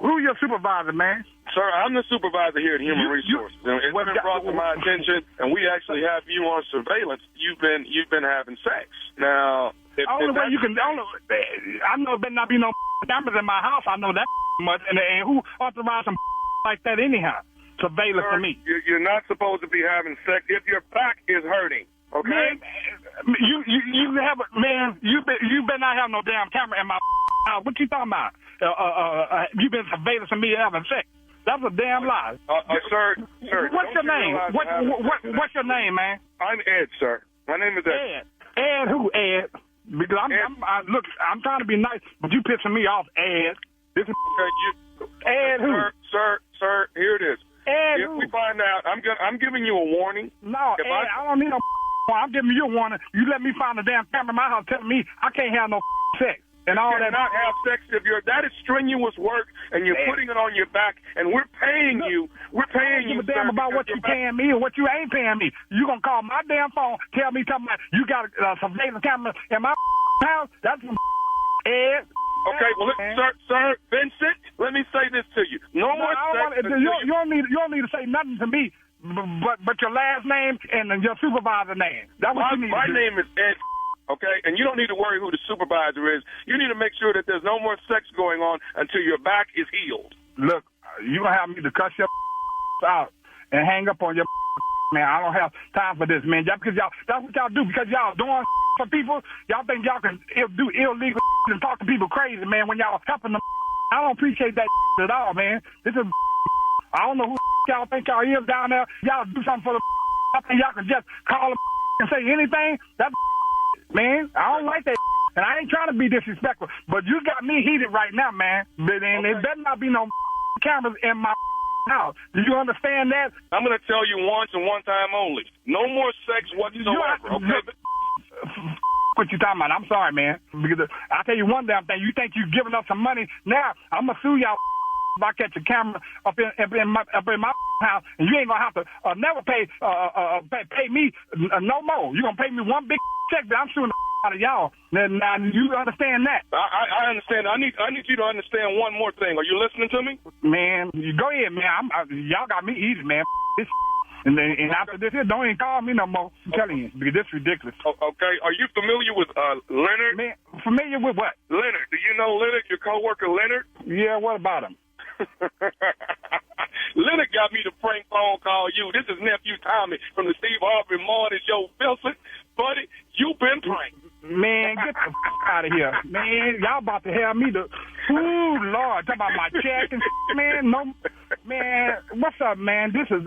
Who your supervisor, man? Sir, I'm the supervisor here at Human Resources. It's been brought to my attention, and we actually have you on surveillance. You've been having sex. Now, only way you can. I know there better not be no cameras in my house. I know that much. And who authorized some like that anyhow? Surveillance to me. You're not supposed to be having sex if your back is hurting. Okay. Man, you have man. You better not have no damn camera in my house. What you talking about? You been surveillance of me having sex? That's a damn lie. Sir. What's your name? What's your name, man? I'm Ed, sir. My name is Ed. Ed who? Ed? Because I'm trying to be nice, but you pissing me off, Ed. This is Ed who? Sir. Here it is. Ed if who? we find out, I'm giving you a warning. No, Ed, I don't need no. I'm giving you a warning. You let me find a damn camera in my house telling me I can't have no sex and all that. Not have sex if that is strenuous work and you're putting it on your back and we're paying you. We're paying you. I don't give a damn about what you paying me or what you ain't paying me. You gonna call my damn phone, tell me something like you got a surveillance camera in my house? That's Ed. Okay, well, sir, Vincent, let me say this to you. No more sex. You don't need to say nothing to me. But your last name and your supervisor name. That's what you need to do. My name is Ed, okay? And you don't need to worry who the supervisor is. You need to make sure that there's no more sex going on until your back is healed. Look, you're going to have me to cuss your out and hang up on your man. I don't have time for this, man. Just because that's what y'all do. Because y'all doing for people, y'all think y'all can do illegal and talk to people crazy, man, when y'all helping them. I don't appreciate that at all, man. This is I don't know who y'all think y'all is down there. Y'all do something for the I think y'all can just call them and say anything. That man, I don't like that. And I ain't trying to be disrespectful, but you got me heated right now, man. And there better not be no cameras in my house. Do you understand that? I'm going to tell you once and one time only. No more sex whatsoever, okay? What you talking about? I'm sorry, man. Because I'll tell you one damn thing. You think you giving us some money? Now, I'm going to sue y'all if I catch a camera up in my house, and you ain't gonna have to never pay me no more. You gonna pay me one big check, but I'm suing the out of y'all. Now you understand that? I understand. I need you to understand one more thing. Are you listening to me? Man, you go ahead, man. Y'all got me easy, man. And after this, don't even call me no more. I'm telling you, because this is ridiculous. Okay. Are you familiar with Leonard? Man, familiar with what? Leonard. Do you know Leonard? Your coworker Leonard? Yeah. What about him? Leonard got me to prank phone call you. This is nephew Tommy from the Steve Harvey Morning Show. Wilson, buddy, you been pranked. Man, get the out of here. Man, y'all about to have me to... Ooh, Lord, talk about my check and man. No, man, what's up, man? This is...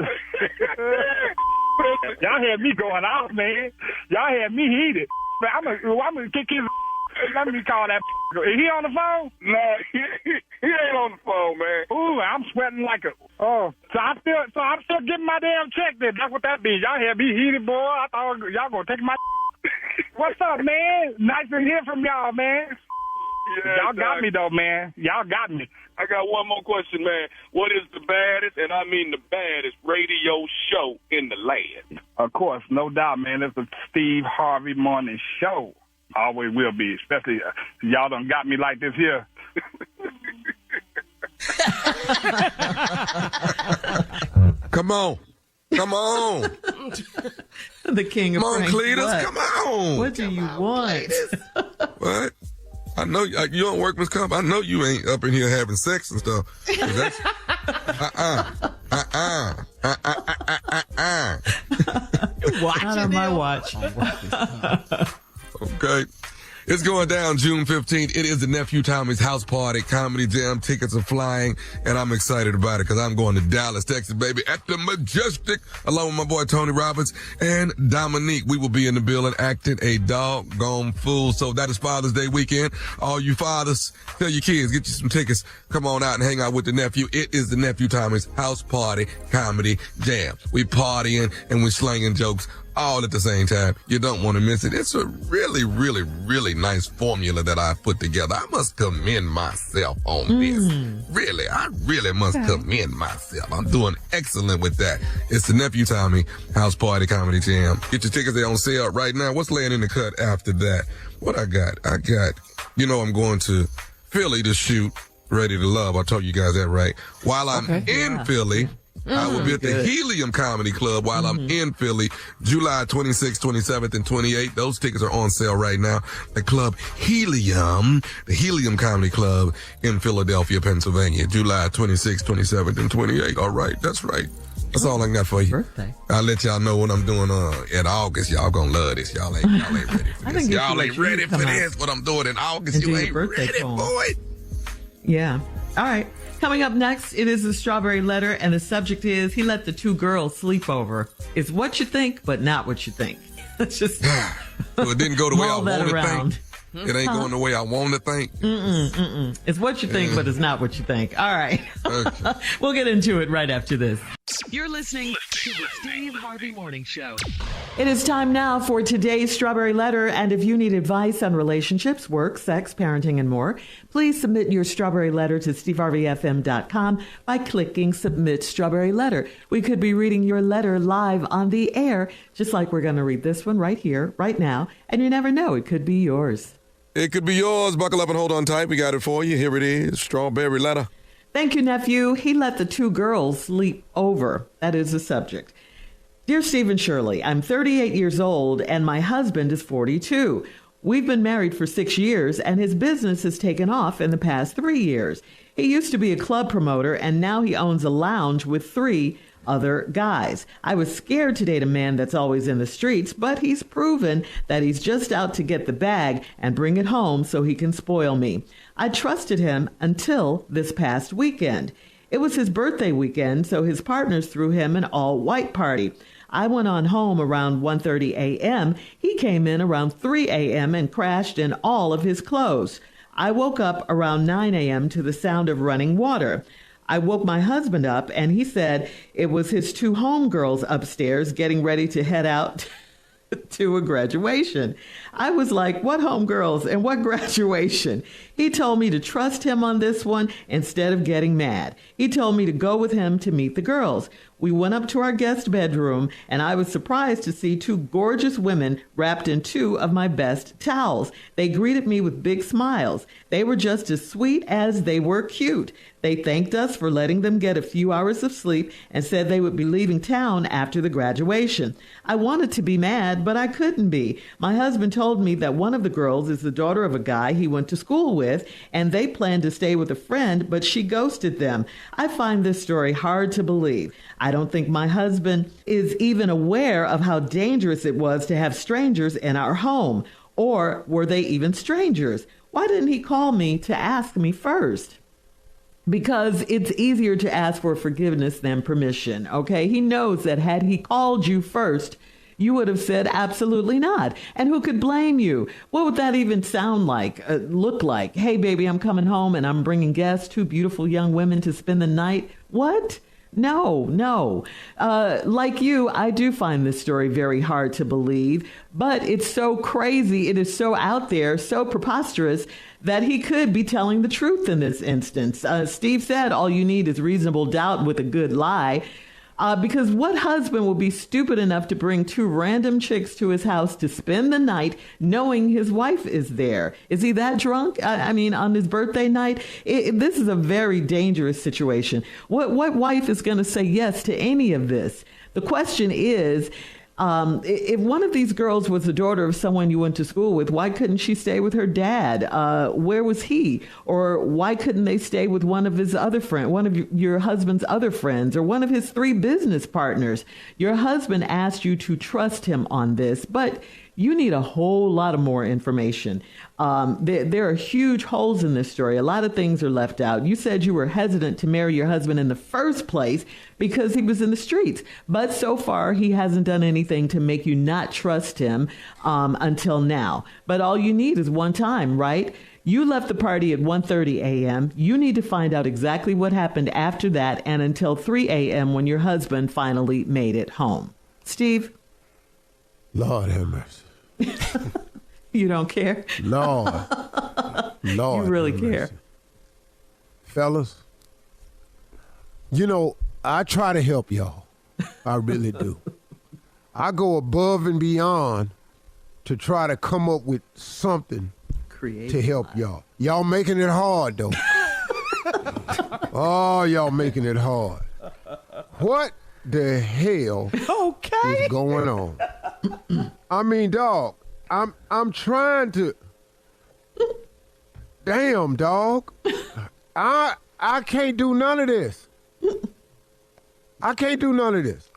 Y'all had me going out, man. Y'all had me heated. Man, I'm gonna kick his... Let me call that... Is he on the phone? No, he ain't on the phone, man. Ooh, I'm sweating like a... Oh, so I'm still getting my damn check then. That's what that means. Y'all had me heated, boy. I thought y'all gonna take my... What's up, man? Nice to hear from y'all, man. Yeah, y'all got me, though, man. Y'all got me. I got one more question, man. What is the baddest, and I mean the baddest, radio show in the land? Of course, no doubt, man. It's the Steve Harvey Morning Show. Always will be, especially y'all done got me like this here. Come on. Come on. The king of pranks. Come on, Cletus. Come on. What do you want? What? I know you on workman's comp. I know you ain't up in here having sex and stuff. That's Watch not on my watch. Okay. It's going down June 15th. It is the Nephew Tommy's House Party Comedy Jam. Tickets are flying, and I'm excited about it because I'm going to Dallas, Texas, baby, at the Majestic, along with my boy Tony Roberts and Dominique. We will be in the building acting a doggone fool. So that is Father's Day weekend. All you fathers, tell your kids, get you some tickets. Come on out and hang out with the nephew. It is the Nephew Tommy's House Party Comedy Jam. We partying and we slinging jokes all at the same time. You don't want to miss it. It's a really, really, really nice formula that I put together. I must commend myself on this. Really, I really must commend myself. I'm doing excellent with that. It's the Nephew Tommy House Party Comedy Jam. Get your tickets. They're on sale right now. What's laying in the cut after that? What I got, I'm going to Philly to shoot Ready to Love. I told you guys that, right? While I'm in Philly, I will be at the Helium Comedy Club while I'm in Philly, July 26th, 27th, and 28th. Those tickets are on sale right now. The club Helium, the Helium Comedy Club in Philadelphia, Pennsylvania, July 26th, 27th, and 28th. All right, that's right. That's all I got for you. Birthday. I'll let y'all know what I'm doing in August. Y'all gonna love this. Y'all ain't ready for this. Y'all ain't ready for this. What I'm doing in August. You ain't ready for it. Yeah. All right. Coming up next, it is the Strawberry Letter, and the subject is, he let the two girls sleep over. It's what you think, but not what you think. It's just... So it didn't go the way I wanted to think. It ain't going the way I want to think. It's what you think, but it's not what you think. All right. Okay. We'll get into it right after this. You're listening to the Steve Harvey Morning Show. It is time now for today's Strawberry Letter. And if you need advice on relationships, work, sex, parenting, and more, please submit your Strawberry Letter to steveharveyfm.com by clicking Submit Strawberry Letter. We could be reading your letter live on the air, just like we're going to read this one right here, right now. And you never know, it could be yours. It could be yours. Buckle up and hold on tight. We got it for you. Here it is. Strawberry Letter. Thank you, nephew. He let the two girls sleep over. That is the subject. Dear Steve and Shirley, I'm 38 years old and my husband is 42. We've been married for 6 years and his business has taken off in the past 3 years. He used to be a club promoter and now he owns a lounge with 3 other guys. I was scared to date a man that's always in the streets, but he's proven that he's just out to get the bag and bring it home so he can spoil me. I trusted him until this past weekend. It was his birthday weekend, so his partners threw him an all-white party. I went on home around 1:30 a.m. He came in around 3 a.m. and crashed in all of his clothes. I woke up around 9 a.m. to the sound of running water. I woke my husband up, and he said it was his 2 homegirls upstairs getting ready to head out to a graduation. I was like, what homegirls and what graduation? He told me to trust him on this one instead of getting mad. He told me to go with him to meet the girls. We went up to our guest bedroom, and I was surprised to see 2 gorgeous women wrapped in 2 of my best towels. They greeted me with big smiles. They were just as sweet as they were cute. They thanked us for letting them get a few hours of sleep and said they would be leaving town after the graduation. I wanted to be mad, but I couldn't be. My husband told me that one of the girls is the daughter of a guy he went to school with, and they planned to stay with a friend, but she ghosted them. I find this story hard to believe. I don't think my husband is even aware of how dangerous it was to have strangers in our home. Or were they even strangers? Why didn't he call me to ask me first? Because it's easier to ask for forgiveness than permission, okay? He knows that had he called you first, you would have said absolutely not. And who could blame you? What would that even sound like, look like? Hey, baby, I'm coming home and I'm bringing guests, 2 beautiful young women to spend the night. What? No. Like you, I do find this story very hard to believe, but it's so crazy. It is so out there, so preposterous that he could be telling the truth in this instance. Steve said all you need is reasonable doubt with a good lie. Because what husband will be stupid enough to bring 2 random chicks to his house to spend the night knowing his wife is there? Is he that drunk? I mean, on his birthday night? This is a very dangerous situation. What wife is going to say yes to any of this? The question is, if one of these girls was the daughter of someone you went to school with, why couldn't she stay with her dad? Where was he? Or why couldn't they stay with one of his other friends, one of your husband's other friends, or one of his 3 business partners? Your husband asked you to trust him on this, but you need a whole lot of more information. There are huge holes in this story. A lot of things are left out. You said you were hesitant to marry your husband in the first place because he was in the streets. But so far, he hasn't done anything to make you not trust him until now. But all you need is one time, right? You left the party at 1:30 a.m. You need to find out exactly what happened after that and until 3 a.m. when your husband finally made it home. Steve? Lord have mercy. You don't care? Lord. You really care. Fellas, I try to help y'all. I really do. I go above and beyond to try to come up with something to help y'all. Y'all making it hard, though. Oh, y'all making it hard. What the hell is going on? I mean, dog, I'm trying to. Damn, dog. I can't do none of this. I can't do none of this.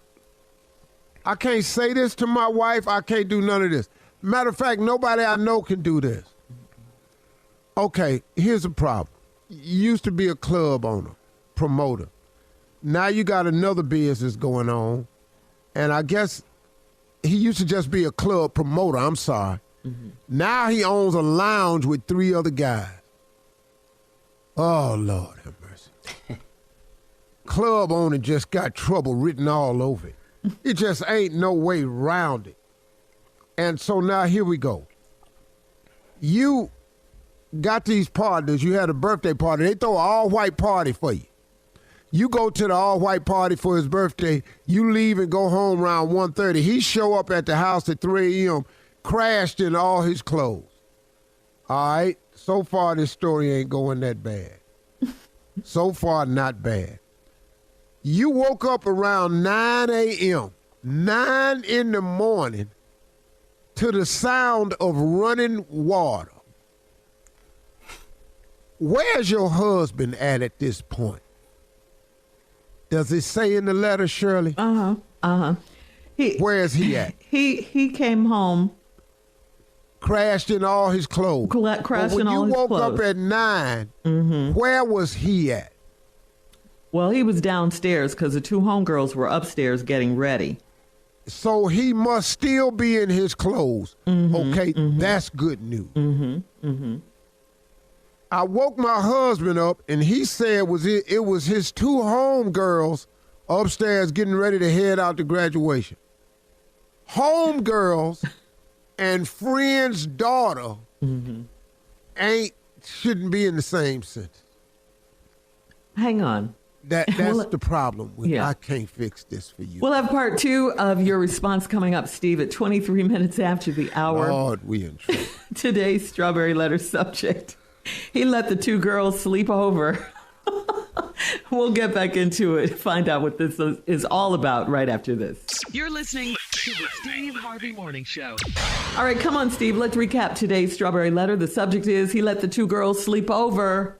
I can't say this to my wife. I can't do none of this. Matter of fact, nobody I know can do this. Okay, here's the problem. You used to be a club owner, promoter. Now you got another business going on, and I guess he used to just be a club promoter. I'm sorry. Mm-hmm. Now he owns a lounge with 3 other guys. Oh, Lord have mercy. Club owner just got trouble written all over it. It just ain't no way around it. And so now here we go. You got these partners. You had a birthday party. They throw an all-white party for you. You go to the all-white party for his birthday. You leave and go home around 1:30. He show up at the house at 3 a.m., crashed in all his clothes. All right? So far, this story ain't going that bad. So far, not bad. You woke up around 9 a.m., 9 in the morning, to the sound of running water. Where's your husband at this point? Does it say in the letter, Shirley? Uh-huh. Where is he at? He came home. Crashed in all his clothes. Crashed in all his clothes. When you woke up at 9, where was he at? Well, he was downstairs because the 2 homegirls were upstairs getting ready. So he must still be in his clothes. Okay, that's good news. I woke my husband up, and he said it was his 2 homegirls upstairs getting ready to head out to graduation. Homegirls and friend's daughter shouldn't be in the same sentence. Hang on. That's the problem. I can't fix this for you. We'll have part 2 of your response coming up, Steve, at 23 minutes after the hour. Lord, we in trouble. Today's Strawberry Letter subject: he let the 2 girls sleep over. We'll get back into it, find out what this is all about right after this. You're listening to the Steve Harvey Morning Show. All right, come on, Steve. Let's recap today's Strawberry Letter. The subject is: he let the 2 girls sleep over.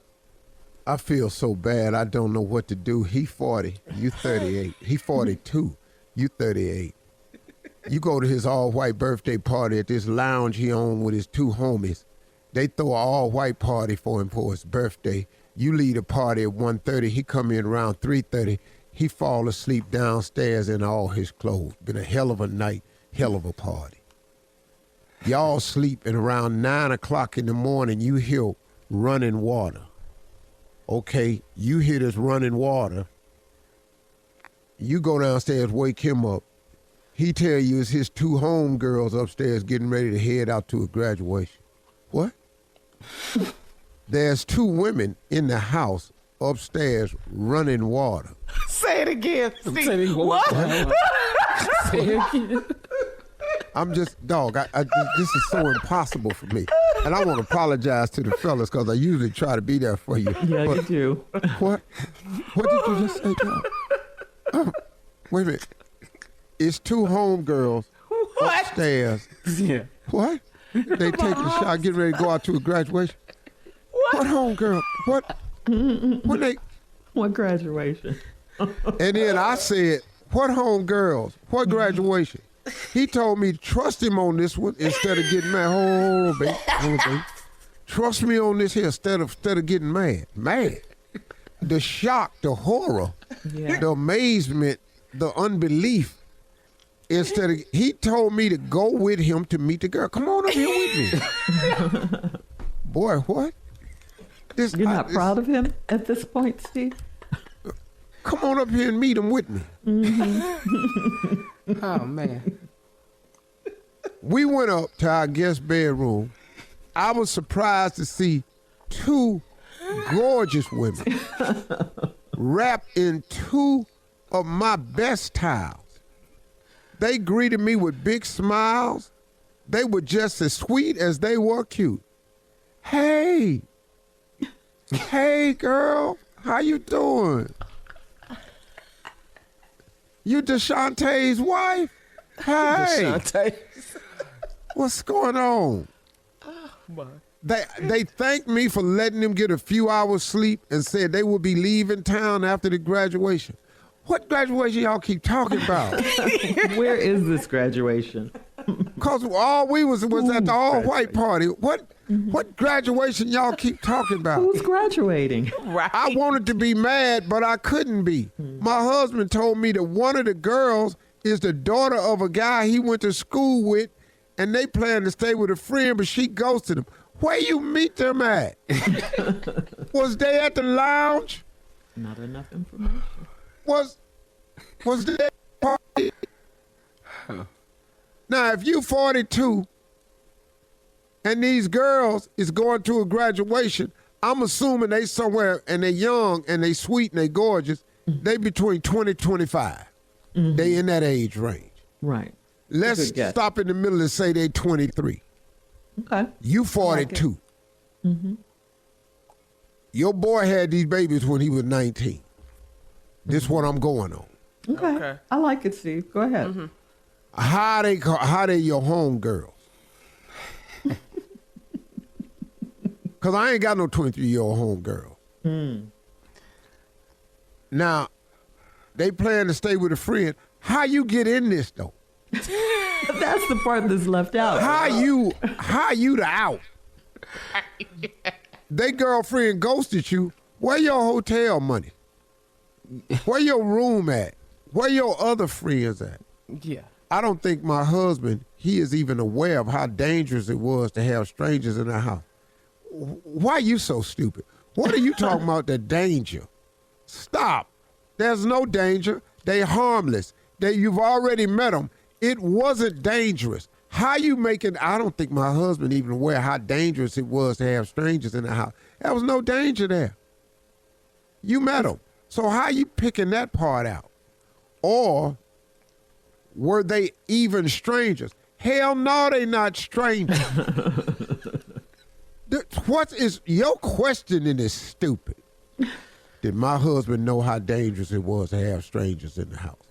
I feel so bad. I don't know what to do. He 40, you 38. He 42, you 38. You go to his all-white birthday party at this lounge he owned with his 2 homies. They throw an all-white party for him for his birthday. You leave the party at 1:30. He come in around 3:30. He fall asleep downstairs in all his clothes. Been a hell of a night, hell of a party. Y'all sleep, and around 9 o'clock in the morning, you hear running water. Okay, you hear this running water. You go downstairs, wake him up. He tell you it's his 2 homegirls upstairs getting ready to head out to a graduation. What? There's 2 women in the house upstairs running water. Say it again. Steve. What? Say it again. I'm just, dog, this is so impossible for me. And I want to apologize to the fellas because I usually try to be there for you. Yeah, you do. What? What did you just say, dog? Wait a minute. It's 2 homegirls upstairs. Yeah. What? They take a shot, getting ready to go out to a graduation. What homegirl? What? When they? What graduation? And then I said, what homegirls? What graduation? He told me to trust him on this one instead of getting mad. Hold on, baby. Trust me on this here instead of getting mad. Mad. The shock, the horror, the amazement, the unbelief. He told me to go with him to meet the girl. Come on up here with me. Boy, what? You're not proud of him at this point, Steve? Come on up here and meet him with me. Mm-hmm. Oh, man. We went up to our guest bedroom. I was surprised to see 2 gorgeous women wrapped in 2 of my best towels. They greeted me with big smiles. They were just as sweet as they were cute. Hey, girl, how you doing? You Deshante's wife? Hey. Deshante's. What's going on? Oh, my. They thanked me for letting them get a few hours sleep and said they would be leaving town after the graduation. What graduation y'all keep talking about? Where is this graduation? Because all we was at the all-white party. What graduation y'all keep talking about? Who's graduating? Right. I wanted to be mad, but I couldn't be. My husband told me that one of the girls is the daughter of a guy he went to school with, and they plan to stay with a friend, but she ghosted him. Where you meet them at? Was they at the lounge? Not enough information. Was they party? Now, if you 42 and these girls is going to a graduation, I'm assuming they somewhere and they young and they sweet and they gorgeous. They between 20 and 25. Mm-hmm. They in that age range. Right. Let's stop in the middle and say they 23. Okay. You 42. Like mm-hmm. Your boy had these babies when he was 19. This is what I'm going on. Okay. I like it, Steve. Go ahead. Mm-hmm. How they your home girls? Because I ain't got no 23-year-old home girl. Mm. Now, they plan to stay with a friend. How you get in this, though? That's the part that's left out. How you the out? They girlfriend ghosted you. Where your hotel money? Where your room at? Where your other friends at? Yeah. I don't think my husband, he is even aware of how dangerous it was to have strangers in the house. Why are you so stupid? What are you talking about, the danger? Stop. There's no danger. They harmless. You've already met them. It wasn't dangerous. How you making, I don't think my husband even aware how dangerous it was to have strangers in the house. There was no danger there. You met them. So how you picking that part out? Or were they even strangers? Hell no, they not strangers. What is your questioning is stupid. Did my husband know how dangerous it was to have strangers in the house?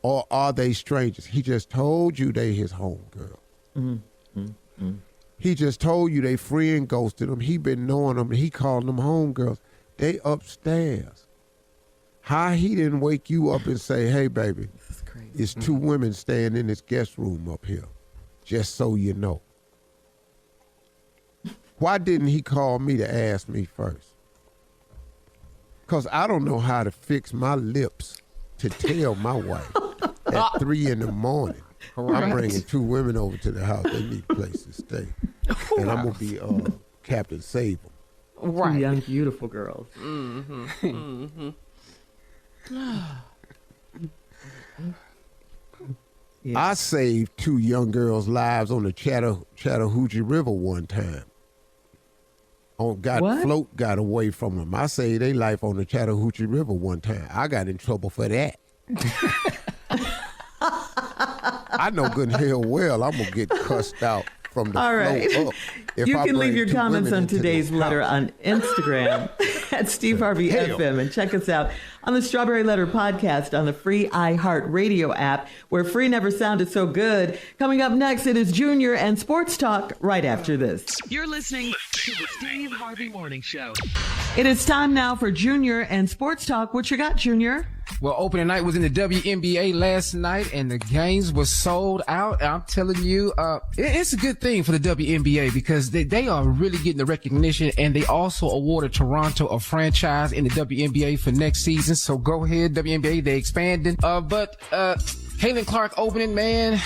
Or are they strangers? He just told you they his homegirl. He just told you they friend ghosted him. He been knowing them and he called them homegirls. They upstairs. How he didn't wake you up and say, hey, baby, it's two women staying in this guest room up here, just so you know. Why didn't he call me to ask me first? Because I don't know how to fix my lips to tell my wife at 3 in the morning, I'm bringing two women over to the house. They need a place to stay. And I'm going to be Captain Sable. Right. Two young, beautiful girls. Yeah. I saved two young girls' lives on the Chattahoochee River one time. Float got away from them. I saved their life on the Chattahoochee River one time. I got in trouble for that. I know good and hell well I'm going to get cussed out from the float up. You can leave your comments on today's letter on Instagram at Steve Harvey FM and check us out on the Strawberry Letter podcast on the free iHeartRadio app, where free never sounded so good. Coming up next, it is Junior and Sports Talk right after this. You're listening to the Steve Harvey Morning Show. It is time now for Junior and Sports Talk. What you got, Junior? Well, opening night was in the WNBA last night, and the games were sold out. I'm telling you, it's a good thing for the WNBA because they are really getting the recognition, and they also awarded Toronto a franchise in the WNBA for next season. So go ahead, WNBA, they expanding. But Caitlin Clark opening, man,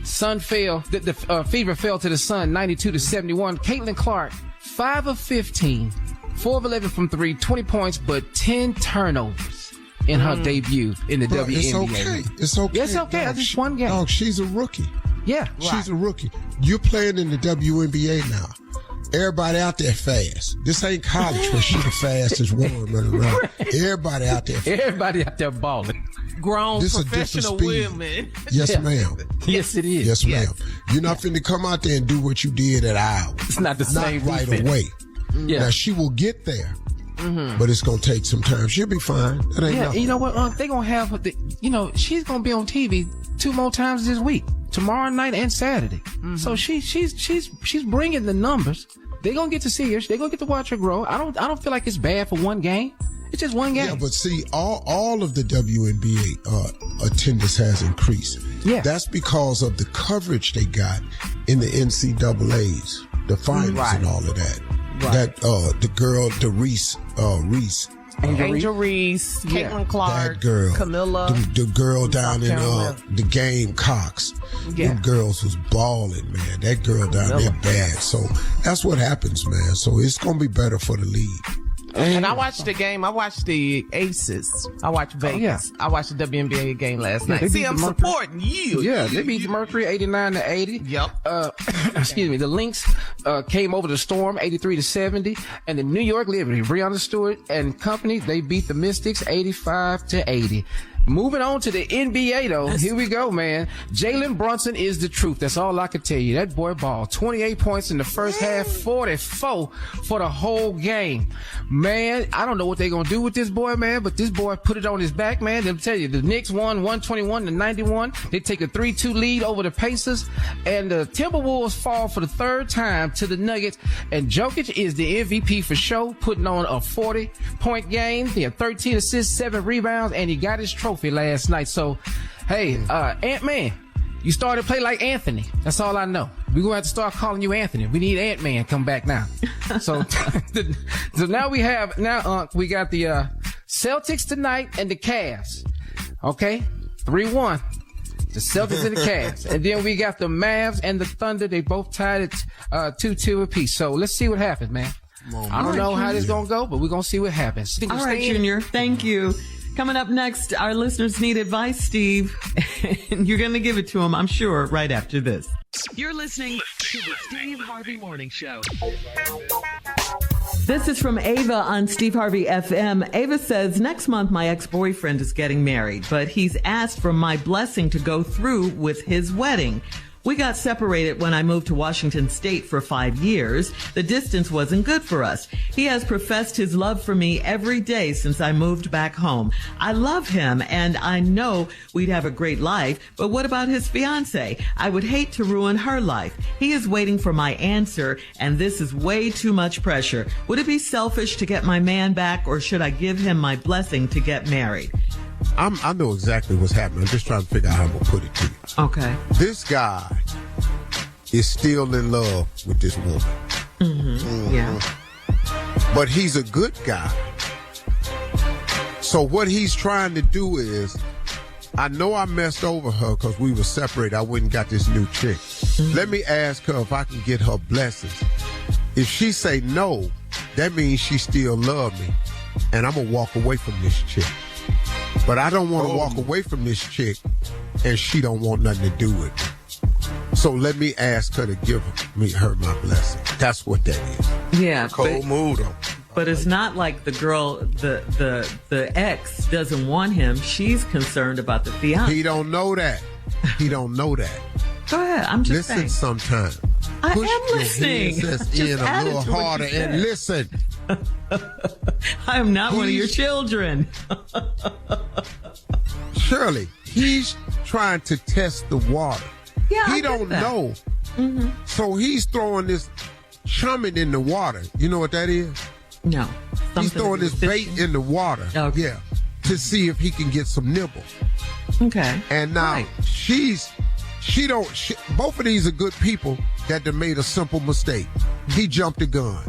Sun fell. The Fever fell to the Sun, 92-71. Caitlin Clark, 5 of 15, 4 of 11 from 3, 20 points, but 10 turnovers in her debut in the WNBA. It's okay. It's okay. It's okay. Dog, Just one game. Dog, she's a rookie. Yeah. She's a rookie. You're playing in the WNBA now. Everybody out there fast. This ain't college where she the fastest woman running around. Everybody out there fast. Everybody out there balling. Grown professional women. Yes, ma'am. Yes, it is. Yes, ma'am. You're not finna come out there and do what you did at Iowa. It's not the same right defense. away. Yeah. Now, she will get there. But it's going to take some time. She'll be fine. That ain't nothing. You know what? They're going to have, she's going to be on TV 2 more times this week, tomorrow night and Saturday. So she's bringing the numbers. They're going to get to see her. They're going to get to watch her grow. I don't feel like it's bad for one game. It's just one game. Yeah, but see, all of the WNBA attendance has increased. Yeah. That's because of the coverage they got in the NCAAs, the finals and all of that. Right. That the girl, Reese, Angel Reese, Caitlin Clark, that girl, Camilla, the girl down in the Gamecocks. Yeah. Them girls was balling, man. That girl down there bad. So that's what happens, man. So it's gonna be better for the league. And I watched the game. I watched the Aces. I watched Vegas. I watched the WNBA game last night. See, I'm supporting you. Yeah, they beat Mercury 89-80. Yep. Excuse me. The Lynx came over the Storm 83-70, and the New York Liberty, Breonna Stewart and company, they beat the Mystics 85-80. Moving on to the NBA, though. Here we go, man. Jalen Brunson is the truth. That's all I can tell you. That boy balled 28 points in the first half, 44 for the whole game. Man, I don't know what they're going to do with this boy, man, but this boy put it on his back, man. They'll tell you, the Knicks won 121-91. They take a 3-2 lead over the Pacers, and the Timberwolves fall for the third time to the Nuggets, and Jokic is the MVP for sure, putting on a 40-point game. He had 13 assists, 7 rebounds, and he got his trophy last night. So, hey, Ant-Man, you started to play like Anthony. That's all I know. We're going to have to start calling you Anthony. We need Ant-Man come back now. So now we got the Celtics tonight and the Cavs. Okay? 3-1. The Celtics and the Cavs. And then we got the Mavs and the Thunder. They both tied at 2-2 apiece. So let's see what happens, man. I don't know how this is going to go, but we're going to see what happens. All right, Junior. Thank you. Coming up next, our listeners need advice, Steve. And you're going to give it to them, I'm sure, right after this. You're listening to the Steve Harvey Morning Show. This is from Ava on Steve Harvey FM. Ava says, next month my ex-boyfriend is getting married, but he's asked for my blessing to go through with his wedding. We got separated when I moved to Washington State for 5 years. The distance wasn't good for us. He has professed his love for me every day since I moved back home. I love him and I know we'd have a great life, but what about his fiance? I would hate to ruin her life. He is waiting for my answer and this is way too much pressure. Would it be selfish to get my man back or should I give him my blessing to get married? I know exactly what's happening. I'm just trying to figure out how I'm going to put it to you. Okay. This guy is still in love with this woman. Yeah. But he's a good guy. So what he's trying to do is, I know I messed over her because we were separated. I went and got this new chick. Let me ask her if I can get her blessings. If she say no, that means she still love me. And I'm going to walk away from this chick. But I don't want to walk away from this chick and she don't want nothing to do with me. So let me ask her to give her my blessing. That's what that is. Yeah. Cold mood though. But it's not like the girl, the ex doesn't want him. She's concerned about the fiance. He don't know that. He don't know that. Go ahead. I'm just saying. Listen sometime. I Push am listening. Your headsets in a little harder and listen. I am not one of your children. Shirley, he's trying to test the water. Yeah, he don't know. So he's throwing this chumming in the water. You know what that is? No. He's throwing this bait in the water. Okay. Yeah. To see if he can get some nibble. Okay. And now both of these are good people that done made a simple mistake. He jumped the gun.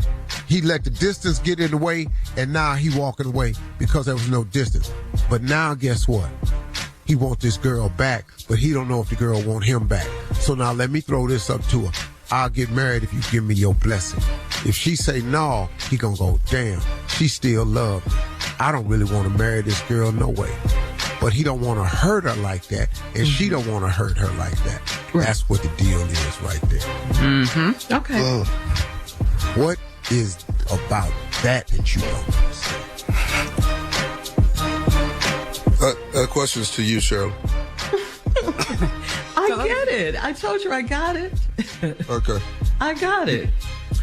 He let the distance get in the way, and now he walking away because there was no distance. But now guess what? He wants this girl back, but he don't know if the girl want him back. So now let me throw this up to her. I'll get married if you give me your blessing. If she say no, he gonna go, damn, she still love me. I don't really want to marry this girl, no way. But he don't want to hurt her like that, and she don't want to hurt her like that. Right. That's what the deal is right there. Okay. What is about that you don't understand? That question is to you, Shirley. I get it. I told you I got it. Okay. I got it.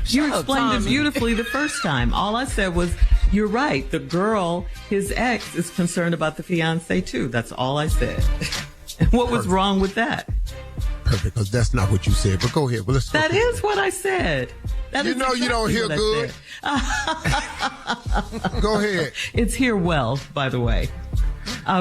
You explained it beautifully the first time. All I said was, you're right. The girl, his ex, is concerned about the fiance too. That's all I said. And what was wrong with that? Perfect, because that's not what you said. But go ahead. Well, let's that is what I said. That you know exactly you don't hear good. Go ahead. It's here well, by the way.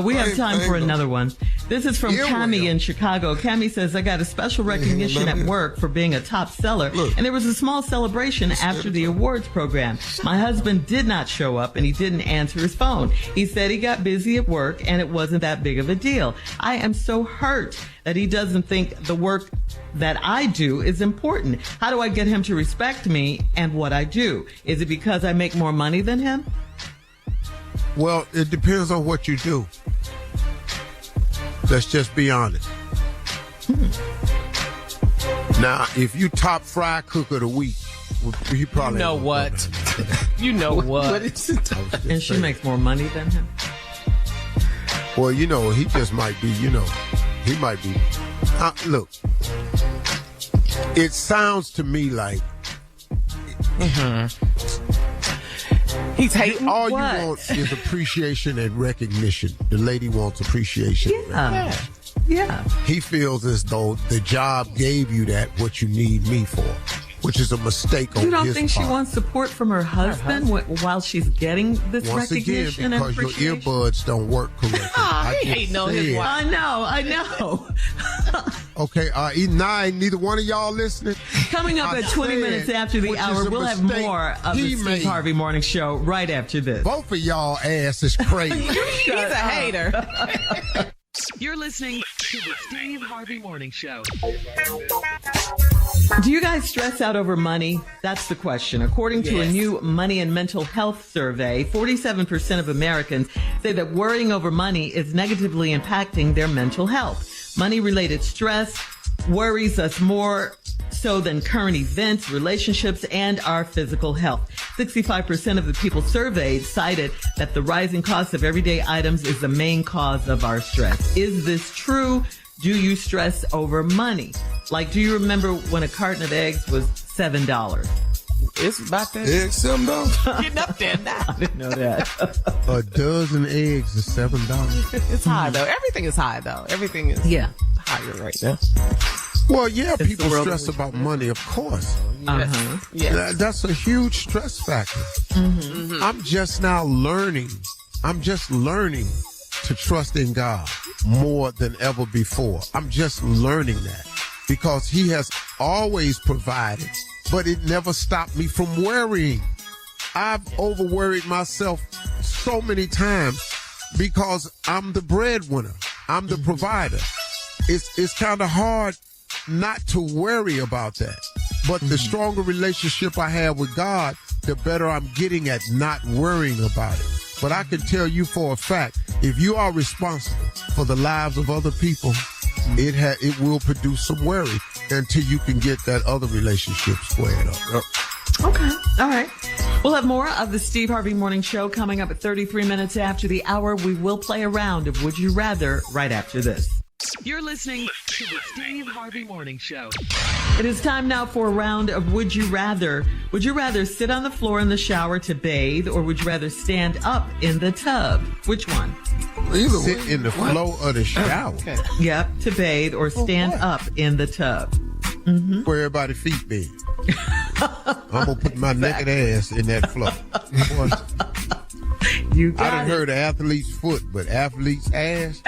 We have time for another one. This is from Cami in Chicago. Cami says, I got a special recognition at work for being a top seller, and there was a small celebration after the awards program. My husband did not show up, and he didn't answer his phone. He said he got busy at work, and it wasn't that big of a deal. I am so hurt that he doesn't think the work that I do is important. How do I get him to respect me and what I do? Is it because I make more money than him? Well, it depends on what you do. Let's just be honest. Now, if you top fry cook of the week, he probably You know what? You know what? And she makes more money than him? Well, you know, he just might be, he might be. Look, it sounds to me like he's hating. All you want is appreciation and recognition. The lady wants appreciation. Yeah. Yeah. He feels as though the job gave you that, what you need me for, which is a mistake on his part. You don't think she wants support from her husband while she's getting this recognition and appreciation? Because your earbuds don't work correctly. He hating on his wife. I know. Okay, neither one of y'all listening? Coming up at 20 minutes after the hour, we'll have more of the Steve Harvey Morning Show right after this. Both of y'all ass is crazy. He's a hater. You're listening to the Steve Harvey Morning Show. Do you guys stress out over money? That's the question. According to a new money and mental health survey, 47% of Americans say that worrying over money is negatively impacting their mental health. Money-related stress worries us more so than current events, relationships, and our physical health. 65% of the people surveyed cited that the rising cost of everyday items is the main cause of our stress. Is this true? Do you stress over money? Like, do you remember when a carton of eggs was $7? It's about that. Eggs, $7. Getting up there now. I didn't know that. A dozen eggs is $7. It's high, though. Everything is high, though. Everything is higher right now. Well, yeah, people stress about money, of course. Yes. That's a huge stress factor. I'm just now learning. I'm just learning to trust in God more than ever before. I'm just learning that because he has always provided, but it never stopped me from worrying. I've over-worried myself so many times because I'm the breadwinner. I'm the provider. It's kind of hard not to worry about that. But the stronger relationship I have with God, the better I'm getting at not worrying about it. But I can tell you for a fact, if you are responsible for the lives of other people, it will produce some worry until you can get that other relationship squared up. Okay. All right. We'll have more of the Steve Harvey Morning Show coming up at 33 minutes after the hour. We will play a round of Would You Rather right after this. You're listening to the Steve Harvey Morning Show. It is time now for a round of Would You Rather. Would you rather sit on the floor in the shower to bathe, or would you rather stand up in the tub? Which one? Either sit in the flow of the shower. Okay. Yep, to bathe or stand up in the tub. Where everybody's feet be. I'm going to put my naked ass in that flow. You got I done heard of athlete's foot, but athlete's ass?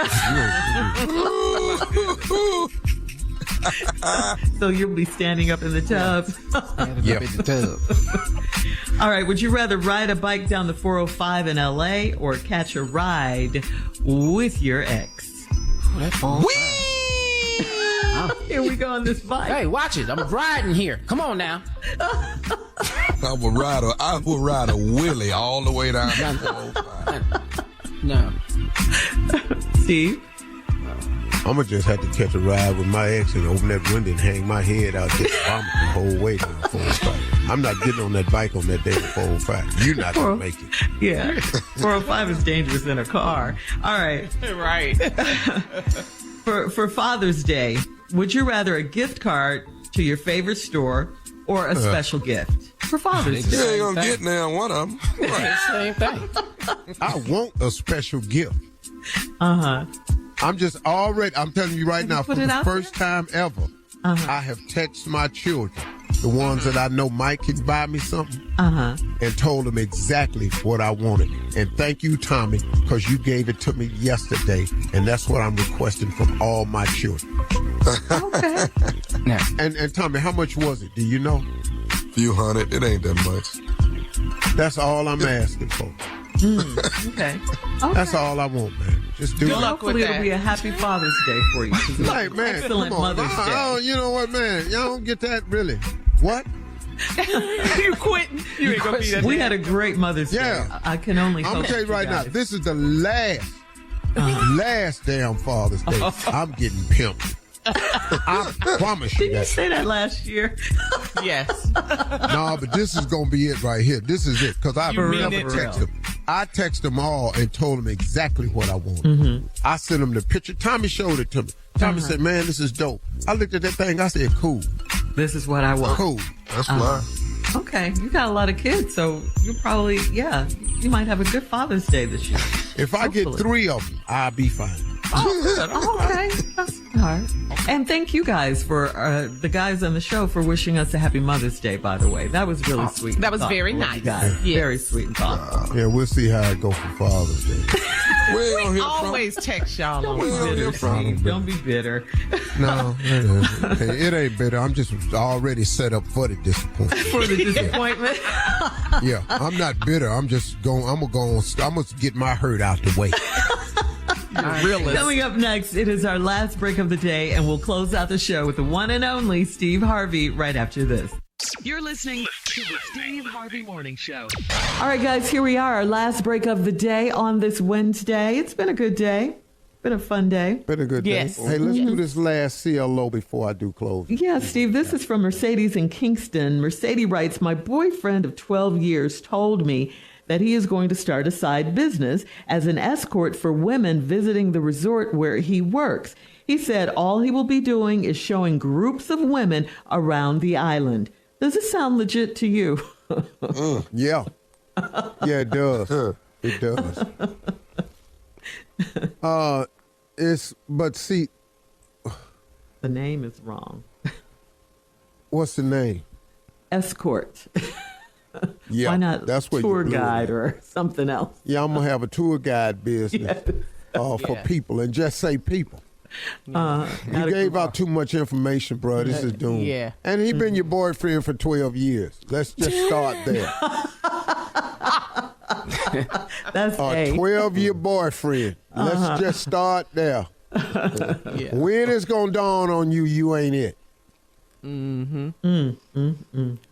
So you'll be standing up in the tub? Yep. In the tub. All right. Would you rather ride a bike down the 405 in L.A. or catch a ride with your ex? Oh, that's fun. Here we go on this bike. Hey, watch it. I'm riding here. Come on now. I will ride a wheelie all the way down. No. Steve? I'm going to just have to catch a ride with my ex and open that window and hang my head out there, vomit the whole way down the 405. I'm not getting on that bike on that day at 405. You're not going to make it. Yeah. 405 is dangerous in a car. All right. Right. For Father's Day, would you rather a gift card to your favorite store or a special gift? For Father's Day. You ain't going to get now one of them. Right. Same thing. I want a special gift. Uh-huh. I'm telling you right now, for the first time ever, I have texted my children, the ones that I know Mike can buy me something, and told them exactly what I wanted. And thank you, Tommy, because you gave it to me yesterday, and that's what I'm requesting from all my children. Okay. Now, and Tommy, how much was it? Do you know? Few hundred. It ain't that much. That's all I'm asking for. Okay. That's all I want, man. Just do it. Hopefully it'll be a happy Father's Day for you. Like, man, excellent come on. Mother's Day. You know what, man? Y'all don't get that, really. What? You quitting? You ain't gonna be that. We had a great Mother's Day. I can only hope. I'm gonna tell you right now, this is the last damn Father's Day. I'm getting pimped. I promise you that. Did you say that last year? Yes. No, but this is gonna be it right here. This is it, because I've never texted them. I texted them all and told them exactly what I wanted. I sent them the picture. Tommy showed it to me. Tommy said, "Man, this is dope." I looked at that thing. I said, "Cool. This is what I want." Cool. That's fine. Okay, you got a lot of kids, so you probably, you might have a good Father's Day this year. If I get 3 of them, I'll be fine. Oh, okay. That's all right. And thank you guys for the guys on the show for wishing us a happy Mother's Day, by the way. That was really sweet. That was very nice. Guys. Yes. Very sweet and thoughtful. Yeah, we'll see how it goes for Father's Day. We always text y'all on Steve. Don't be bitter. No, it ain't bitter. I'm just already set up for the disappointment. For the disappointment? Yeah, I'm not bitter. I'm just going. I'm gonna get my hurt out the way. Coming up next, it is our last break of the day, and we'll close out the show with the one and only Steve Harvey right after this. You're listening to the Steve Harvey Morning Show. All right, guys, here we are, our last break of the day on this Wednesday. It's been a good day. Been a fun day. Been a good day. Hey, let's do this last CLO before I do close. Yeah, Steve, this is from Mercedes in Kingston. Mercedes writes, my boyfriend of 12 years told me that he is going to start a side business as an escort for women visiting the resort where he works. He said all he will be doing is showing groups of women around the island. Does it sound legit to you? Yeah. Yeah, it does. It does. But see, the name is wrong. What's the name? Escort. Yeah, why not that's what tour guide or something else? Yeah, I'm gonna have a tour guide business for people, and just say people. You gave out too much information, bro. This is doomed. Yeah. And he been your boyfriend for 12 years. Let's just start there. That's a 12-year boyfriend. Let's just start there. When it's gonna dawn on you, you ain't it.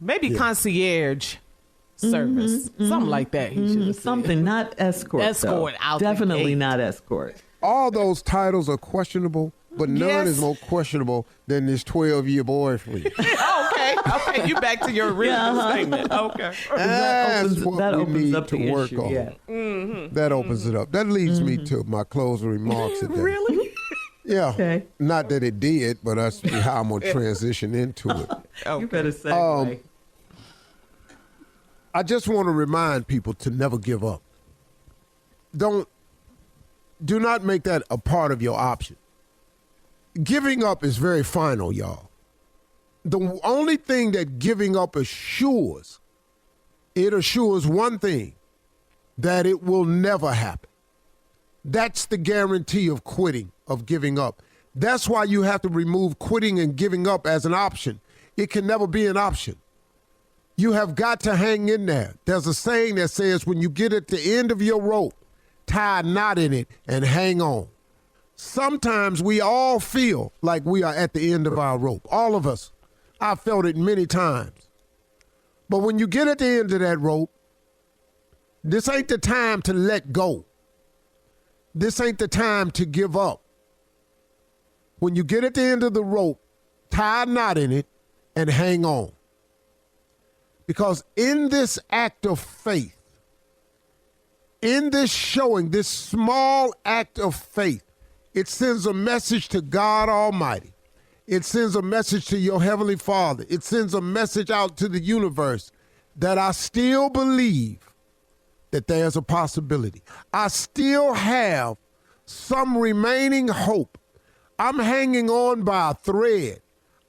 Maybe concierge service, something like that. He should have something, not escort. Escort out. Definitely not escort. All those titles are questionable, but none is more questionable than this 12-year boyfriend. Okay, you back to your original statement. Okay. That's what we need up to the work issue, on. yeah. That opens it up. That leads me to my closing remarks today. Really? Yeah. Okay. Not that it did, but that's how I'm going to transition into it. You better segue. I just want to remind people to never give up. Do not make that a part of your option. Giving up is very final, y'all. The only thing that giving up assures, it assures one thing, that it will never happen. That's the guarantee of quitting, of giving up. That's why you have to remove quitting and giving up as an option. It can never be an option. You have got to hang in there. There's a saying that says when you get at the end of your rope, tie a knot in it and hang on. Sometimes we all feel like we are at the end of our rope. All of us. I've felt it many times. But when you get at the end of that rope, this ain't the time to let go. This ain't the time to give up. When you get at the end of the rope, tie a knot in it and hang on. Because in this act of faith, in this showing, this small act of faith, it sends a message to God Almighty. It sends a message to your Heavenly Father. It sends a message out to the universe that I still believe that there's a possibility. I still have some remaining hope. I'm hanging on by a thread.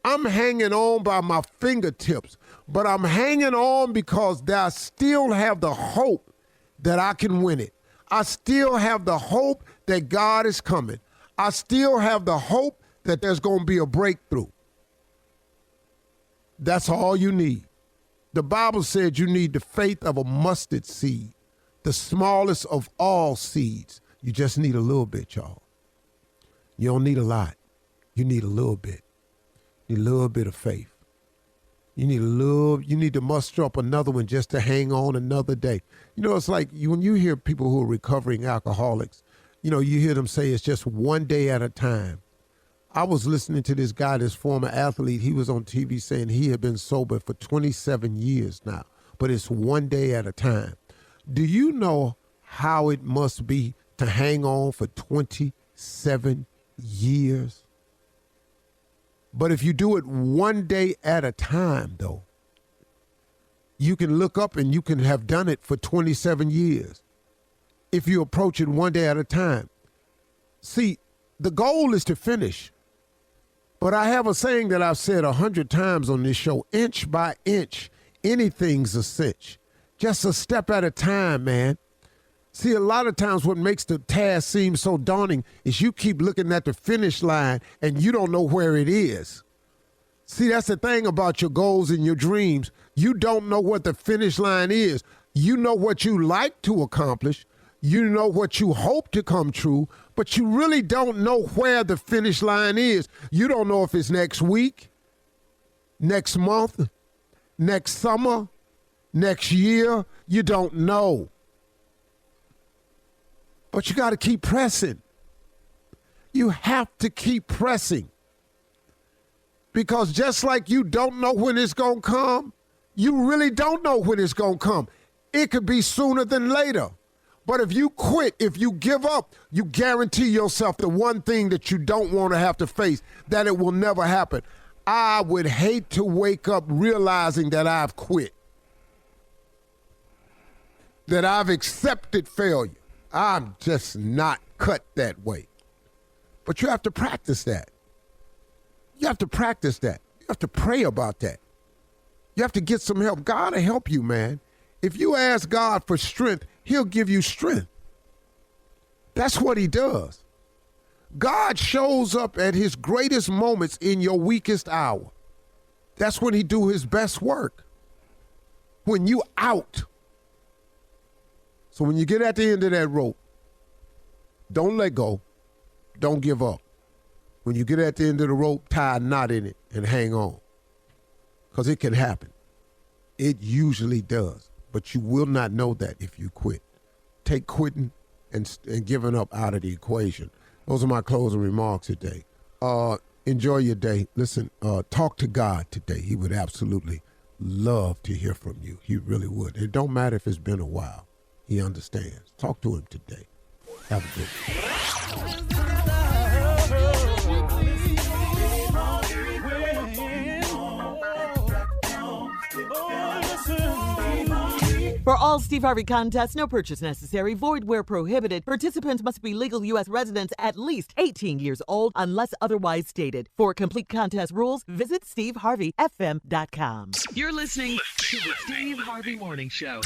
I'm hanging on by my fingertips, but I'm hanging on because I still have the hope that I can win it. I still have the hope that God is coming. I still have the hope that there's going to be a breakthrough. That's all you need. The Bible said you need the faith of a mustard seed, the smallest of all seeds. You just need a little bit, y'all. You don't need a lot. You need a little bit. You need a little bit of faith. You need to muster up another one just to hang on another day. You know, it's like when you hear people who are recovering alcoholics, you know, you hear them say it's just one day at a time. I was listening to this guy, this former athlete. He was on TV saying he had been sober for 27 years now, but it's one day at a time. Do you know how it must be to hang on for 27 years? But if you do it one day at a time, though, you can look up and you can have done it for 27 years. If you approach it one day at a time. See, the goal is to finish. But I have a saying that I've said 100 times on this show, inch by inch, anything's a cinch. Just a step at a time, man. See, a lot of times what makes the task seem so daunting is you keep looking at the finish line and you don't know where it is. See, that's the thing about your goals and your dreams. You don't know what the finish line is. You know what you like to accomplish. You know what you hope to come true, but you really don't know where the finish line is. You don't know if it's next week, next month, next summer, next year. You don't know. But you got to keep pressing. You have to keep pressing. Because just like you don't know when it's going to come, you really don't know when it's going to come. It could be sooner than later. But if you quit, if you give up, you guarantee yourself the one thing that you don't want to have to face, that it will never happen. I would hate to wake up realizing that I've quit, that I've accepted failure. I'm just not cut that way. But you have to practice that. You have to practice that. You have to pray about that. You have to get some help. God will help you, man. If you ask God for strength, he'll give you strength. That's what he does. God shows up at his greatest moments in your weakest hour. That's when he do his best work. When you out. So when you get at the end of that rope, don't let go. Don't give up. When you get at the end of the rope, tie a knot in it and hang on. Because it can happen. It usually does. But you will not know that if you quit. Take quitting and giving up out of the equation. Those are my closing remarks today. Enjoy your day. Listen, talk to God today. He would absolutely love to hear from you. He really would. It don't matter if it's been a while. He understands. Talk to him today. Have a good day. For all Steve Harvey contests, no purchase necessary, void where prohibited. Participants must be legal U.S. residents at least 18 years old unless otherwise stated. For complete contest rules, visit SteveHarveyFM.com. You're listening to the Steve Harvey Morning Show.